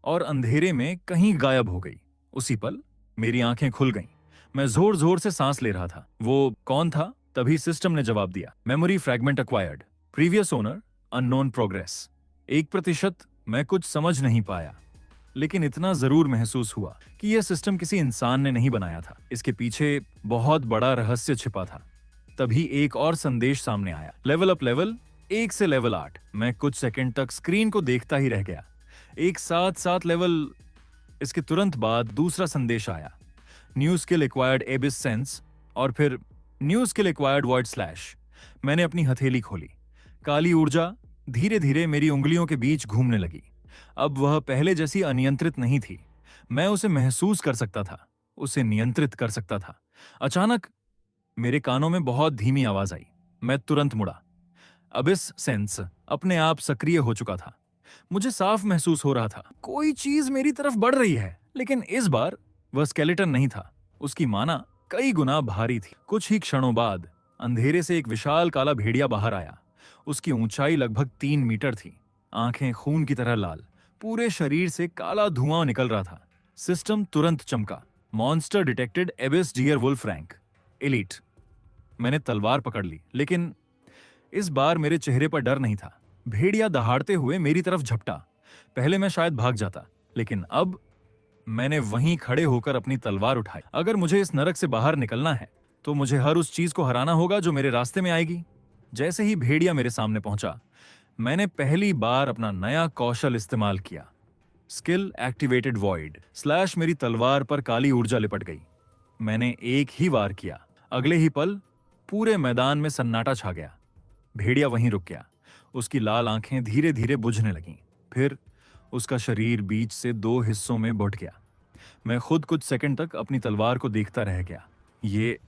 और अंधेरे में कहीं गायब हो गई। उसी पल मेरी आंखें खुल गईं। मैं जोर जोर से सांस ले रहा था। वो कौन था? तभी सिस्टम ने जवाब दिया, memory fragment acquired, previous owner unknown progress. 1%। मैं कुछ समझ नहीं पाया, लेकिन इतना जरूर महसूस हुआ कि यह सिस्टम किसी इंसान ने नहीं बनाया था। इसके पीछे बहुत बड़ा रहस्य छिपा था। तभी एक और संदेश सामने आया, लेवल अप लेवल 1 से लेवल 8। मैं कुछ सेकंड तक स्क्रीन को देखता ही रह गया। एक साथ 7 लेवल। इसके तुरंत बाद दूसरा संदेश आया, न्यू स्किल एक्वायर्ड एबिस सेंस, और फिर new skill acquired void slash. मैंने अपनी हथेली खोली। काली ऊर्जा धीरे धीरे मेरी उंगलियों के बीच घूमने लगी। अब वह पहले जैसी अनियंत्रित नहीं थी। मैं उसे महसूस कर सकता था, उसे नियंत्रित कर सकता था। अचानक मेरे कानों में बहुत धीमी आवाज आई। मैं तुरंत मुड़ा। अबिस सेंस अपने आप सक्रिय हो चुका था। मुझे साफ महसूस हो रहा था कोई चीज मेरी तरफ बढ़ रही है, लेकिन इस बार वह स्केलेटन नहीं था। उसकी माना कई गुना भारी थी। कुछ ही क्षणों बाद अंधेरे से एक विशाल काला भेड़िया बाहर आया। उसकी ऊंचाई लगभग 3 मीटर थी, आंखें खून की तरह लाल, पूरे शरीर से काला धुआं निकल रहा था। सिस्टम तुरंत चमका। Monster detected, abyss dire wolf rank elite. मैंने तलवार पकड़ ली, लेकिन इस बार मेरे चेहरे पर डर नहीं था। भेड़िया दहाड़ते हुए मेरी तरफ झपटा। पहले मैं शायद भाग जाता, लेकिन अब मैंने वहीं खड़े होकर अपनी तलवार उठाई। अगर मुझे इस नरक से बाहर निकलना है तो मुझे हर उस चीज को हराना होगा जो मेरे रास्ते में आएगी। जैसे ही भेड़िया मेरे सामने पहुंचा, मैंने पहली बार अपना नया कौशल इस्तेमाल किया। Skill activated void slash. मेरी तलवार पर काली ऊर्जा लिपट गई। मैंने एक ही वार किया, अगले ही पल पूरे मैदान में सन्नाटा छा गया। भेड़िया वहीं रुक गया। उसकी लाल आंखें धीरे धीरे बुझने लगीं। फिर उसका शरीर बीच से 2 हिस्सों में बंट गया। मैं खुद कुछ सेकंड तक अपनी तलवार को देखता रह गया। ये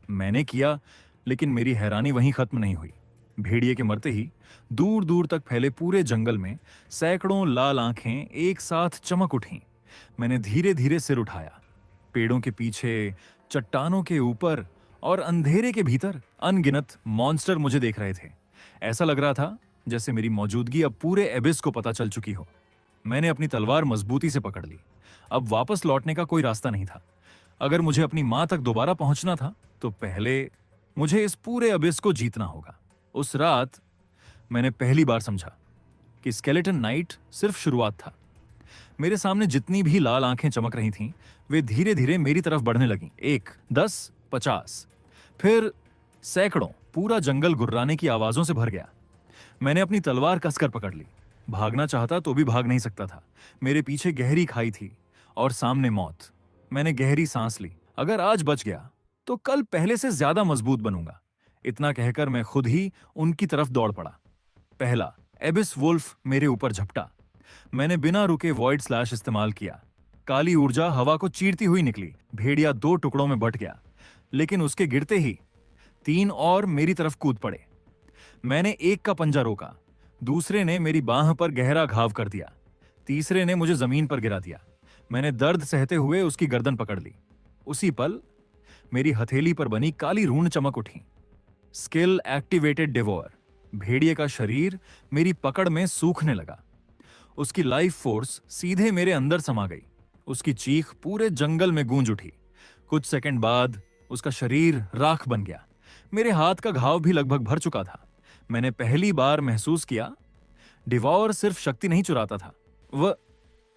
मैंने किया, लेकिन मेरी हैरानी वहीं खत्म नहीं हुई। भेड़िए के मरते ही दूर दूर तक फैले पूरे जंगल में सैकड़ों लाल आंखें एक साथ चमक उठीं। मैंने धीरे धीरे सिर उठाया। पेड़ों के पीछे, चट्टानों के ऊपर और अंधेरे के भीतर अनगिनत मॉन्स्टर मुझे देख रहे थे। ऐसा लग रहा था जैसे मेरी मौजूदगी अब पूरे एबिस को पता चल चुकी हो। मैंने अपनी तलवार मजबूती से पकड़ ली। अब वापस लौटने का कोई रास्ता नहीं था। अगर मुझे अपनी मां तक दोबारा पहुंचना था तो पहले मुझे इस पूरे अबिस को जीतना होगा। उस रात मैंने पहली बार समझा कि स्केलेटन नाइट सिर्फ शुरुआत था। मेरे सामने जितनी भी लाल आंखें चमक रही थीं, वे धीरे धीरे मेरी तरफ बढ़ने लगीं। 1, 10, 50, फिर सैकड़ों। पूरा जंगल गुर्राने की आवाजों से भर गया। मैंने अपनी तलवार कसकर पकड़ ली। भागना चाहता तो भी भाग नहीं सकता था। मेरे पीछे गहरी खाई थी और सामने मौत। मैंने गहरी सांस ली। अगर आज बच गया तो कल पहले से ज्यादा मजबूत बनूंगा। इतना कहकर मैं खुद ही उनकी तरफ दौड़ पड़ा। पहला एबिस वुल्फ मेरे ऊपर झपटा। मैंने बिना रुके वॉइड स्लैश इस्तेमाल किया। काली ऊर्जा हवा को चीरती हुई निकली। भेड़िया 2 टुकड़ों में बंट गया, लेकिन उसके गिरते ही 3 और मेरी तरफ कूद पड़े। मैंने एक का पंजा रोका, दूसरे ने मेरी बांह पर गहरा घाव कर दिया, तीसरे ने मुझे जमीन पर गिरा दिया। मैंने दर्द सहते हुए उसकी गर्दन पकड़ ली। उसी पल मेरी हथेली पर बनी काली रून चमक उठी। Skill activated devour. भेड़िए का शरीर मेरी पकड़ में सूखने लगा। उसकी लाइफ फोर्स सीधे मेरे अंदर समा गई। उसकी चीख पूरे जंगल में गूंज उठी। कुछ सेकंड बाद उसका शरीर राख बन गया। मेरे हाथ का घाव भी लगभग भर चुका था। मैंने पहली बार महसूस किया डिवॉर सिर्फ शक्ति नहीं चुराता था, वह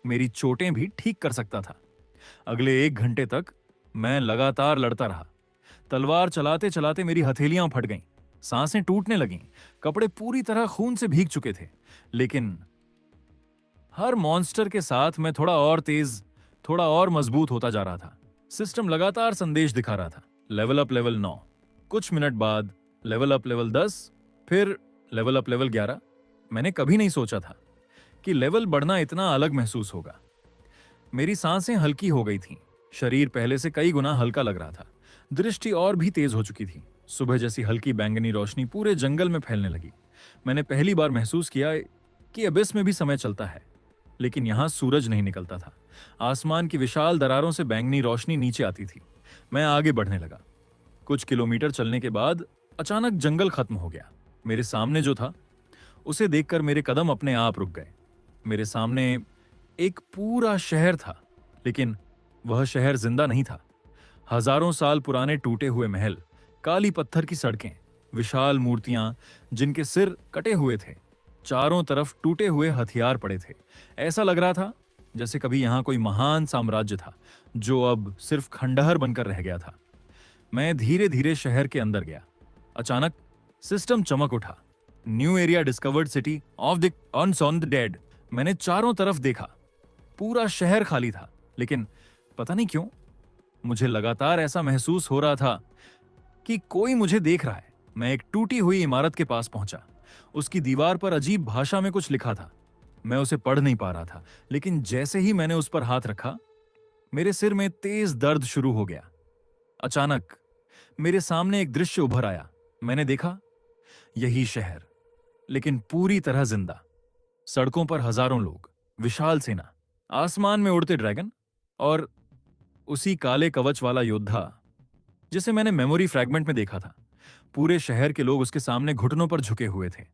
मेरी चोटें भी ठीक कर सकता था। अगले 1 घंटे तक मैं लगातार लड़ता रहा। तलवार चलाते चलाते मेरी हथेलियां फट गईं, सांसें टूटने लगीं, कपड़े पूरी तरह खून से भीग चुके थे। लेकिन हर मॉन्स्टर के साथ मैं थोड़ा और तेज, थोड़ा और मजबूत होता जा रहा था। सिस्टम लगातार संदेश दिखा रहा था। लेवल अप लेवल 9, कुछ मिनट बाद लेवल अप लेवल 10, फिर लेवल अप लेवल 11। मैंने कभी नहीं सोचा था कि लेवल बढ़ना इतना अलग महसूस होगा। मेरी सांसें हल्की हो गई थीं, शरीर पहले से कई गुना हल्का लग रहा था। दृष्टि और भी तेज हो चुकी थी। सुबह जैसी हल्की बैंगनी रोशनी पूरे जंगल में फैलने लगी। मैंने पहली बार महसूस किया कि अबिस में भी समय चलता है, लेकिन यहां सूरज नहीं निकलता था। आसमान की विशाल दरारों से बैंगनी रोशनी नीचे आती थी। मैं आगे बढ़ने लगा। कुछ किलोमीटर चलने के बाद अचानक जंगल खत्म हो गया। मेरे सामने जो था उसे देखकर मेरे कदम अपने आप रुक गए। मेरे सामने एक पूरा शहर था, लेकिन वह शहर जिंदा नहीं था। हजारों साल पुराने टूटे हुए महल, काली पत्थर की सड़कें, विशाल मूर्तियां जिनके सिर कटे हुए थे, चारों तरफ टूटे हुए हथियार पड़े थे। ऐसा लग रहा था जैसे कभी यहां कोई महान साम्राज्य था जो अब सिर्फ खंडहर बनकर रह गया था। मैं धीरे धीरे शहर के अंदर गया। अचानक सिस्टम चमक उठा। New area discovered, city of the unsung the dead. मैंने चारों तरफ देखा। पूरा शहर खाली था, लेकिन पता नहीं क्यों मुझे लगातार ऐसा महसूस हो रहा था कि कोई मुझे देख रहा है। मैं एक टूटी हुई इमारत के पास पहुंचा। उसकी दीवार पर अजीब भाषा में कुछ लिखा था। मैं उसे पढ़ नहीं पा रहा था, लेकिन जैसे ही मैंने उस पर हाथ रखा, मेरे सिर में तेज दर्द शुरू हो गया। अचानक मेरे सामने एक दृश्य उभर आया। मैंने देखा यही शहर, लेकिन पूरी तरह जिंदा। सड़कों पर हजारों लोग, विशाल सेना, आसमान में उड़ते ड्रैगन और उसी काले कवच वाला योद्धा जिसे मैंने मेमोरी फ्रैगमेंट में देखा था। पूरे शहर के लोग उसके सामने घुटनों पर झुके हुए थे।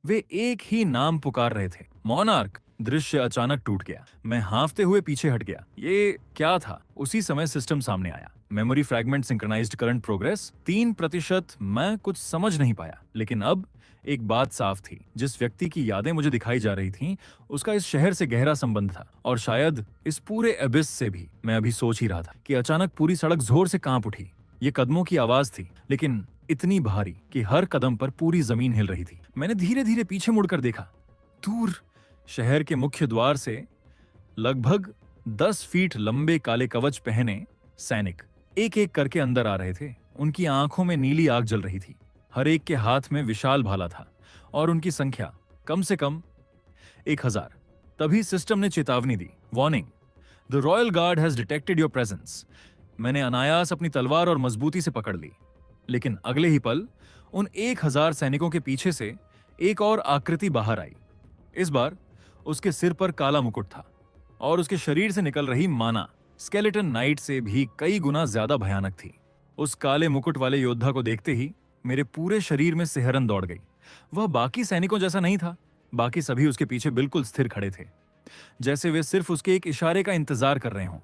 वे एक ही नाम पुकार रहे थे, मॉनार्क। दृश्य अचानक टूट गया। मैं हांफते हुए पीछे हट गया। ये क्या था? उसी समय सिस्टम सामने आया। Memory fragment, synchronised current progress 3%। मैं कुछ समझ नहीं पाया, लेकिन अब एक बात साफ थी। जिस व्यक्ति की यादें मुझे दिखाई जा रही थीं, उसका इस शहर से गहरा संबंध था, और शायद इस पूरे एबिस से भी। मैं अभी सोच ही रहा था कि अचानक पूरी सड़क जोर से कांप उठी। ये कदमों की आवाज थी, लेकिन इतनी भारी कि हर कदम पर पूरी जमीन हिल रही थी। मैंने धीरे धीरे पीछे मुड़कर देखा। दूर शहर के मुख्य द्वार से लगभग 10 फीट लंबे काले कवच पहने सैनिक एक एक करके अंदर आ रहे थे। उनकी आंखों में नीली आग जल रही थी। हर एक के हाथ में विशाल भाला था, और उनकी संख्या कम से कम 1000। तभी सिस्टम ने चेतावनी दी, warning, the royal guard has detected your presence. मैंने अनायास अपनी तलवार और मजबूती से पकड़ ली, लेकिन अगले ही पल उन 1000 सैनिकों के पीछे से एक और आकृति बाहर आई। इस बार उसके सिर पर काला मुकुट था, और उसके शरीर से निकल रही माना स्केलेटन नाइट से भी कई गुना ज्यादा भयानक थी। उस काले मुकुट वाले योद्धा को देखते ही मेरे पूरे शरीर में सिहरन दौड़ गई। वह बाकी सैनिकों जैसा नहीं था। बाकी सभी उसके पीछे बिल्कुल स्थिर खड़े थे, जैसे वे सिर्फ उसके एक इशारे का इंतजार कर रहे हों।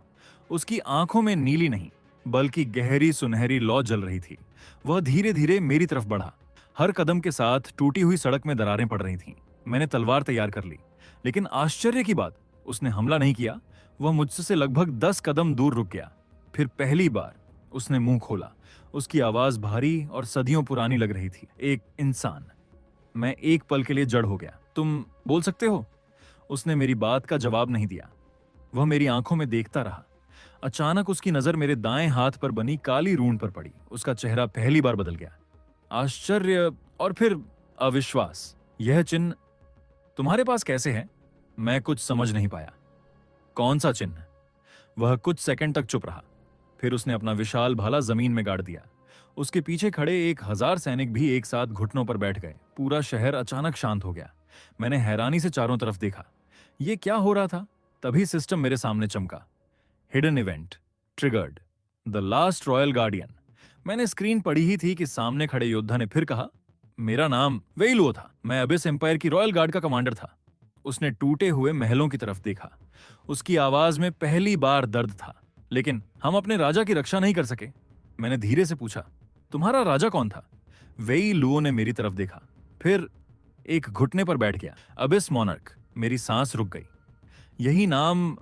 उसकी आंखों में नीली नहीं, बल्कि गहरी सुनहरी लौ जल रही थी। वह धीरे धीरे मेरी तरफ बढ़ा। हर कदम के साथ टूटी हुई सड़क में दरारें पड़ रही थीं। मैंने तलवार तैयार कर ली, लेकिन आश्चर्य की बात, उसने हमला नहीं किया। वह मुझसे से लगभग 10 कदम दूर रुक गया। फिर पहली बार उसने मुंह खोला। उसकी आवाज भारी और सदियों पुरानी लग रही थी। एक इंसान। मैं एक पल के लिए जड़ हो गया। तुम बोल सकते हो? उसने मेरी बात का जवाब नहीं दिया। वह मेरी आंखों में देखता रहा। अचानक उसकी नजर मेरे दाएं हाथ पर बनी काली रून पर पड़ी। उसका चेहरा पहली बार बदल गया। आश्चर्य और फिर अविश्वास। यह चिन्ह तुम्हारे पास कैसे है? मैं कुछ समझ नहीं पाया। कौन सा चिन्ह? वह कुछ सेकंड तक चुप रहा। फिर उसने अपना विशाल भाला जमीन में गाड़ दिया। उसके पीछे खड़े 1000 सैनिक भी एक साथ घुटनों पर बैठ गए। पूरा शहर अचानक शांत हो गया। मैंने हैरानी से चारों तरफ देखा। यह क्या हो रहा था? तभी सिस्टम मेरे सामने चमका। Hidden event triggered, the last royal guardian. मैंने स्क्रीन पढ़ी ही थी कि सामने खड़े योद्धा ने फिर कहा, मेरा नाम वेई लुओ था। मैं अबिस एम्पायर की रॉयल गार्ड का कमांडर था। उसने टूटे हुए महलों की तरफ देखा। उसकी आवाज में पहली बार दर्द था। लेकिन हम अपने राजा की रक्षा नहीं कर सके। मैंने धीरे से पूछा, तुम्हारा राजा कौन था? वेई लुओ ने मेरी तरफ देखा, फिर एक घुटने पर बैठ गया। अबिस मॉनर्क। मेरी सांस रुक गई। यही नाम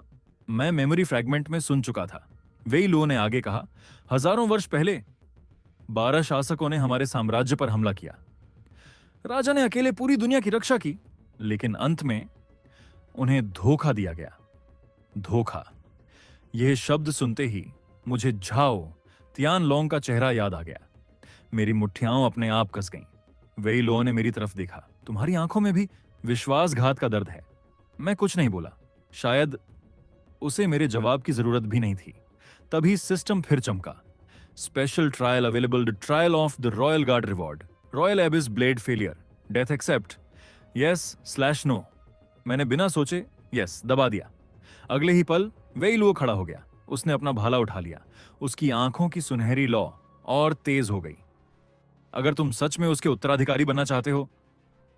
मैं मेमोरी फ्रैगमेंट में सुन चुका था। वेई लुओ ने आगे कहा, हजारों वर्ष पहले 12 शासकों ने हमारे साम्राज्य पर हमला किया। राजा ने अकेले पूरी दुनिया की रक्षा की, लेकिन अंत में उन्हें धोखा दिया गया। धोखा। यह शब्द सुनते ही मुझे झाओ तियानलोंग का चेहरा याद आ गया। मेरी मुट्ठियां अपने आप कस गईं। वेई लुओ ने मेरी तरफ देखा। तुम्हारी आंखों में भी विश्वासघात का दर्द है। मैं कुछ नहीं बोला। शायद उसे मेरे जवाब की जरूरत भी नहीं थी। तभी सिस्टम फिर चमका। Special trial available, the trial of the royal guard reward, royal abyss blade failure, death accept, yes no. मैंने बिना सोचे यस दबा दिया। अगले ही पल वेई लुओ खड़ा हो गया। उसने अपना भाला उठा लिया। उसकी आंखों की सुनहरी लौ और तेज हो गई। अगर तुम सच में उसके उत्तराधिकारी बनना चाहते हो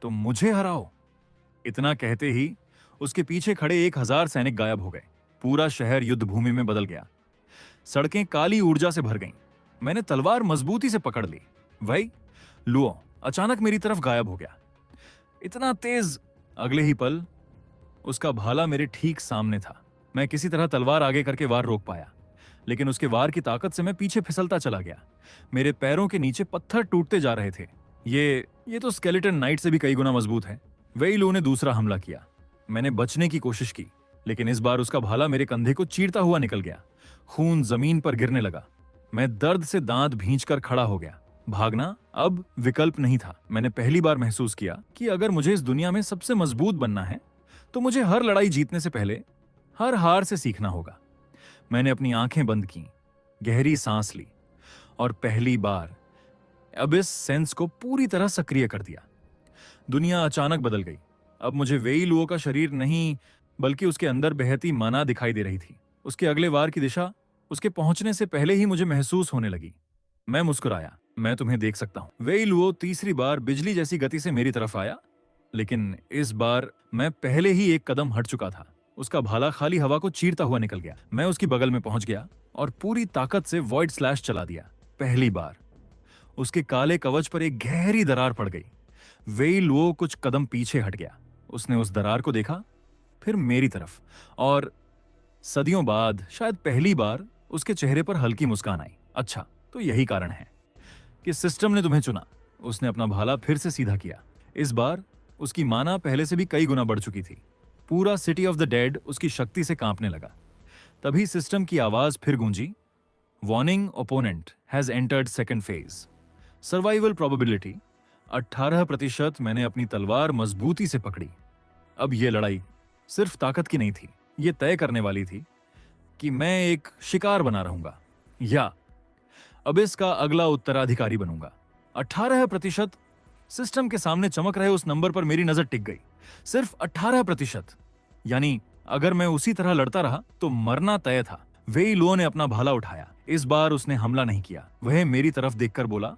तो मुझे हराओ। इतना कहते ही उसके पीछे खड़े 1000 सैनिक गायब हो गए। पूरा शहर युद्ध भूमि में बदल गया। सड़कें काली ऊर्जा से भर गईं। मैंने तलवार मजबूती से पकड़ ली। वेई लुओ अचानक मेरी तरफ गायब हो गया। इतना तेज। अगले ही पल उसका भाला मेरे ठीक सामने था। मैं किसी तरह तलवार आगे करके वार रोक पाया, लेकिन उसके वार की ताकत से मैं पीछे फिसलता चला गया। मेरे पैरों के नीचे पत्थर टूटते जा रहे थे। ये तो स्केलेटन नाइट से भी कई गुना मजबूत है। वेई लुओ ने दूसरा हमला किया। मैंने बचने की कोशिश की, लेकिन इस बार उसका भाला मेरे कंधे को चीरता हुआ निकल गया। खून जमीन पर गिरने लगा। मैं दर्द से दांत भींचकर खड़ा हो गया। भागना अब विकल्प नहीं था। मैंने पहली बार महसूस किया कि अगर मुझे इस दुनिया में सबसे मजबूत बनना है तो मुझे हर लड़ाई जीतने से पहले हर हार से सीखना होगा। मैंने अपनी आंखें बंद की, गहरी सांस ली और पहली बार अबिस सेंस को पूरी तरह सक्रिय कर दिया। दुनिया अचानक बदल गई। अब मुझे वेई लुओ का शरीर नहीं, बल्कि उसके अंदर बहती माना दिखाई दे रही थी। उसके अगले वार की दिशा उसके पहुंचने से पहले ही मुझे महसूस होने लगी। मैं मुस्कुराया। मैं तुम्हें देख सकता हूं। वेई लुओ तीसरी बार बिजली जैसी गति से मेरी तरफ आया, लेकिन इस बार मैं पहले ही एक कदम हट चुका था। उसका भाला खाली हवा को चीरता हुआ निकल गया। मैं उसकी बगल में पहुंच गया और पूरी ताकत से वॉइड स्लैश चला दिया। पहली बार उसके काले कवच पर एक गहरी दरार पड़ गई। वेई लुओ कुछ कदम पीछे हट गया। उसने उस दरार को देखा, फिर मेरी तरफ, और सदियों बाद शायद पहली बार उसके चेहरे पर हल्की मुस्कान आई। अच्छा, तो यही कारण है कि सिस्टम ने तुम्हें चुना। उसने अपना भाला फिर से सीधा किया। इस बार उसकी माना पहले से भी कई गुना बढ़ चुकी थी। पूरा सिटी ऑफ द डेड उसकी शक्ति से कांपने लगा। तभी सिस्टम की आवाज फिर गूंजी, warning, opponent has entered second phase. Survival probability 18%। मैंने अपनी तलवार मजबूती से पकड़ी। अब यह लड़ाई सिर्फ ताकत की नहीं थी, यह तय करने वाली थी कि मैं एक शिकार बना रहूंगा या अबिस का अगला उत्तराधिकारी बनूंगा। 18%। सिस्टम के सामने चमक रहे उस नंबर पर मेरी नजर टिक गई। सिर्फ 18%। यानी अगर मैं उसी तरह लड़ता रहा तो मरना तय था। वेई लुओ ने अपना भाला उठाया। इस बार उसने हमला नहीं किया। वह मेरी तरफ देखकर बोला,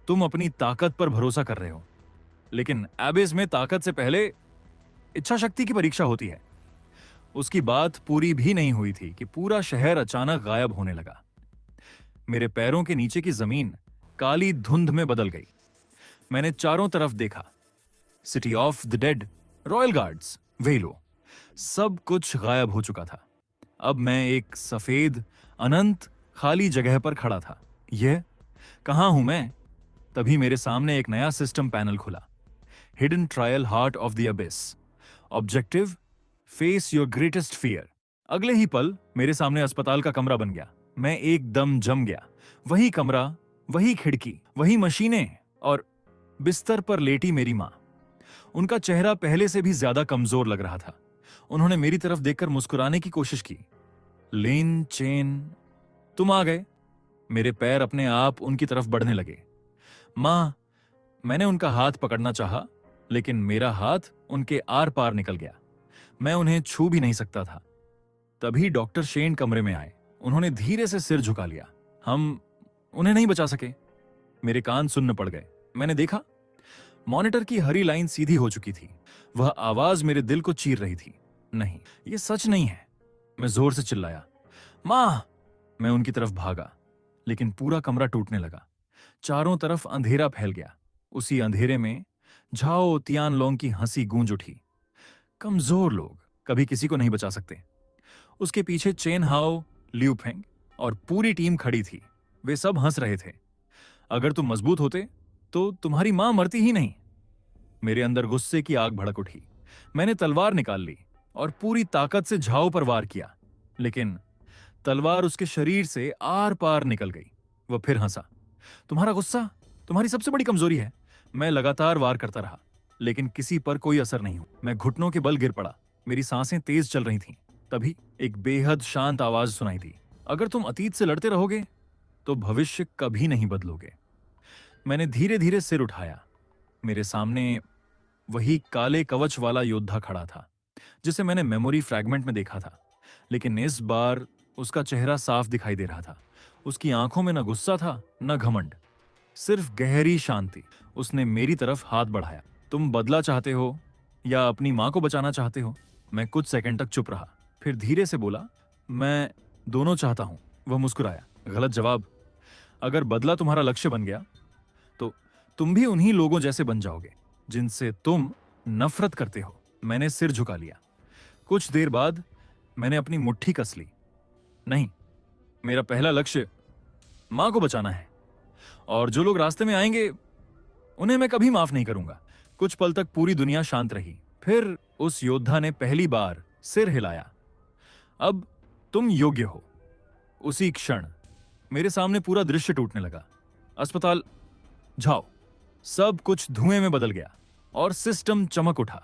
तुम अपनी ताकत पर भरोसा कर रहे हो, लेकिन एबिस में ताकत से पहले इच्छा शक्ति की परीक्षा होती है। उसकी बात पूरी भी नहीं हुई थी कि पूरा शहर अचानक गायब होने लगा। मेरे पैरों के नीचे की जमीन काली धुंध में बदल गई। मैंने चारों तरफ देखा। City of the dead, royal guards, वेई लुओ, सब कुछ गायब हो चुका था। अब मैं एक सफेद अनंत खाली जगह पर खड़ा था। यह कहां हूं मैं? तभी मेरे सामने एक नया सिस्टम पैनल खुला। Hidden trial, heart of the abyss, objective, face your greatest fear. अगले ही पल मेरे सामने अस्पताल का कमरा बन गया। मैं एकदम जम गया। वही कमरा, वही खिड़की, वही मशीनें, और बिस्तर पर लेटी मेरी मां। उनका चेहरा पहले से भी ज्यादा कमजोर लग रहा था। उन्होंने मेरी तरफ देखकर मुस्कुराने की कोशिश की। लिन चेन, तुम आ गए। मेरे पैर अपने आप उनकी तरफ बढ़ने लगे। मां, मैंने उनका हाथ पकड़ना चाहा, लेकिन मेरा हाथ उनके आर पार निकल गया। मैं उन्हें छू भी नहीं सकता था। तभी डॉक्टर शेन कमरे में आए। उन्होंने धीरे से सिर झुका लिया। हम उन्हें नहीं बचा सके। मेरे कान सुन्न पड़ गए। मैंने देखा, मॉनिटर की हरी लाइन सीधी हो चुकी थी। वह आवाज मेरे दिल को चीर रही थी। नहीं, यह सच नहीं है। मैं जोर से चिल्लाया, मां! मैं उनकी तरफ भागा, लेकिन पूरा कमरा टूटने लगा। चारों तरफ अंधेरा फैल गया। उसी अंधेरे में झाओ तियानलोंग की हंसी गूंज उठी। कमजोर लोग कभी किसी को नहीं बचा सकते। उसके पीछे चेन हाओ, लियू फेंग और पूरी टीम खड़ी थी। वे सब हंस रहे थे। अगर तुम मजबूत होते तो तुम्हारी मां मरती ही नहीं। मेरे अंदर गुस्से की आग भड़क उठी। मैंने तलवार निकाल ली और पूरी ताकत से झाओ पर वार किया, लेकिन तलवार उसके शरीर से आर पार निकल गई। वह फिर हंसा। तुम्हारा गुस्सा तुम्हारी सबसे बड़ी कमजोरी है। मैं लगातार वार करता रहा, लेकिन किसी पर कोई असर नहीं हुआ। मैं घुटनों के बल गिर पड़ा। मेरी सांसें तेज चल रही थीं। तभी एक बेहद शांत आवाज सुनाई दी, अगर तुम अतीत से लड़ते रहोगे तो भविष्य कभी नहीं बदलोगे। मैंने धीरे धीरे सिर उठाया। मेरे सामने वही काले कवच वाला योद्धा खड़ा था, जिसे मैंने मेमोरी फ्रैगमेंट में देखा था, लेकिन इस बार उसका चेहरा साफ दिखाई दे रहा था। उसकी आंखों में न गुस्सा था, न घमंड, सिर्फ गहरी शांति। उसने मेरी तरफ हाथ बढ़ाया। तुम बदला चाहते हो या अपनी मां को बचाना चाहते हो? मैं कुछ सेकंड तक चुप रहा, फिर धीरे से बोला, मैं दोनों चाहता हूं। वह मुस्कुराया। गलत जवाब। अगर बदला तुम्हारा लक्ष्य बन गया तो तुम भी उन्हीं लोगों जैसे बन जाओगे जिनसे तुम नफरत करते हो। मैंने सिर झुका लिया। कुछ देर बाद मैंने अपनी मुट्ठी कस ली। नहीं, मेरा पहला लक्ष्य मां को बचाना है, और जो लोग रास्ते में आएंगे उन्हें मैं कभी माफ नहीं करूंगा। कुछ पल तक पूरी दुनिया शांत रही। फिर उस योद्धा ने पहली बार सिर हिलाया। अब तुम योग्य हो। उसी क्षण मेरे सामने पूरा दृश्य टूटने लगा। अस्पताल, जाओ, सब कुछ धुएं में बदल गया और सिस्टम चमक उठा।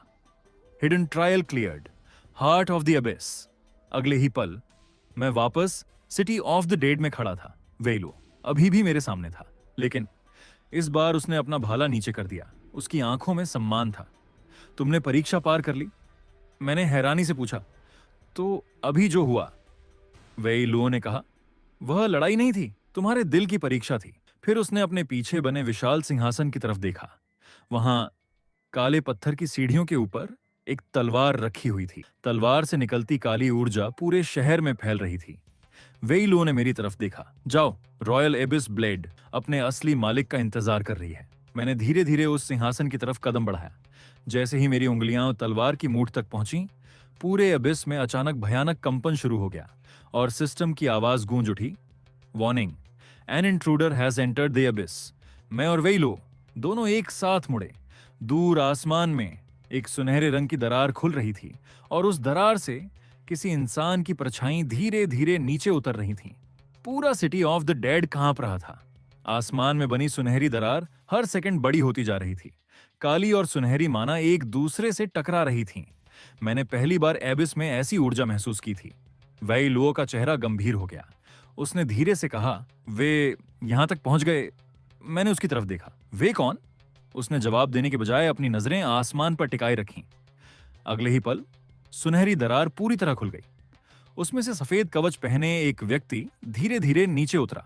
Hidden trial cleared, heart of the abyss. अगले ही पल मैं वापस सिटी ऑफ द डेड में खड़ा था। वेई लुओ अभी भी मेरे सामने था, लेकिन इस बार उसने अपना भाला नीचे कर दिया। उसकी आंखों में सम्मान था। तुमने परीक्षा पार कर ली? मैंने हैरानी से पूछा। तो अभी जो हुआ, वेई लुओ ने कहा, वह लड़ाई नहीं थी, तुम्हारे दिल की परीक्षा थी। फिर उसने अपने पीछे बने विशाल सिंहासन की तरफ देखा। वहां काले पत्थर की सीढ़ियों के ऊपर एक तलवार रखी हुई थी। तलवार से निकलती काली ऊर्जा पूरे शहर में फैल रही थी। वेइलो ने मेरी तरफ देखा। जाओ, रॉयल एबिस ब्लेड अपने असली मालिक का इंतजार कर रही है। मैंने धीरे धीरे उस सिंहासन की तरफ कदम बढ़ाया। जैसे ही मेरी उंगलियां तलवार की मूठ तक पहुंची, पूरे एबिस में अचानक भयानक कंपन शुरू हो गया और सिस्टम की आवाज गूंज उठी। Warning, an intruder has entered the abyss. मैं और वेइलो दोनों एक साथ मुड़े। दूर आसमान में एक सुनहरे रंग की दरार खुल रही थी और उस दरार से किसी इंसान की परछाई धीरे धीरे नीचे उतर रही थी। पूरा सिटी ऑफ द डेड कांप रहा था। आसमान में बनी सुनहरी दरार हर सेकंड बड़ी होती जा रही थी। काली और सुनहरी माना एक दूसरे से टकरा रही थीं। मैंने पहली बार एबिस में ऐसी ऊर्जा महसूस की थी। वही लुओ का चेहरा गंभीर हो गया। उसने धीरे से कहा, वे यहां तक पहुंच गए। मैंने उसकी तरफ देखा। वे कौन? उसने जवाब देने के बजाय अपनी नजरें आसमान पर टिकाए रखीं। अगले ही पल सुनहरी दरार पूरी तरह खुल गई। उसमें से सफेद कवच पहने एक व्यक्ति धीरे धीरे नीचे उतरा।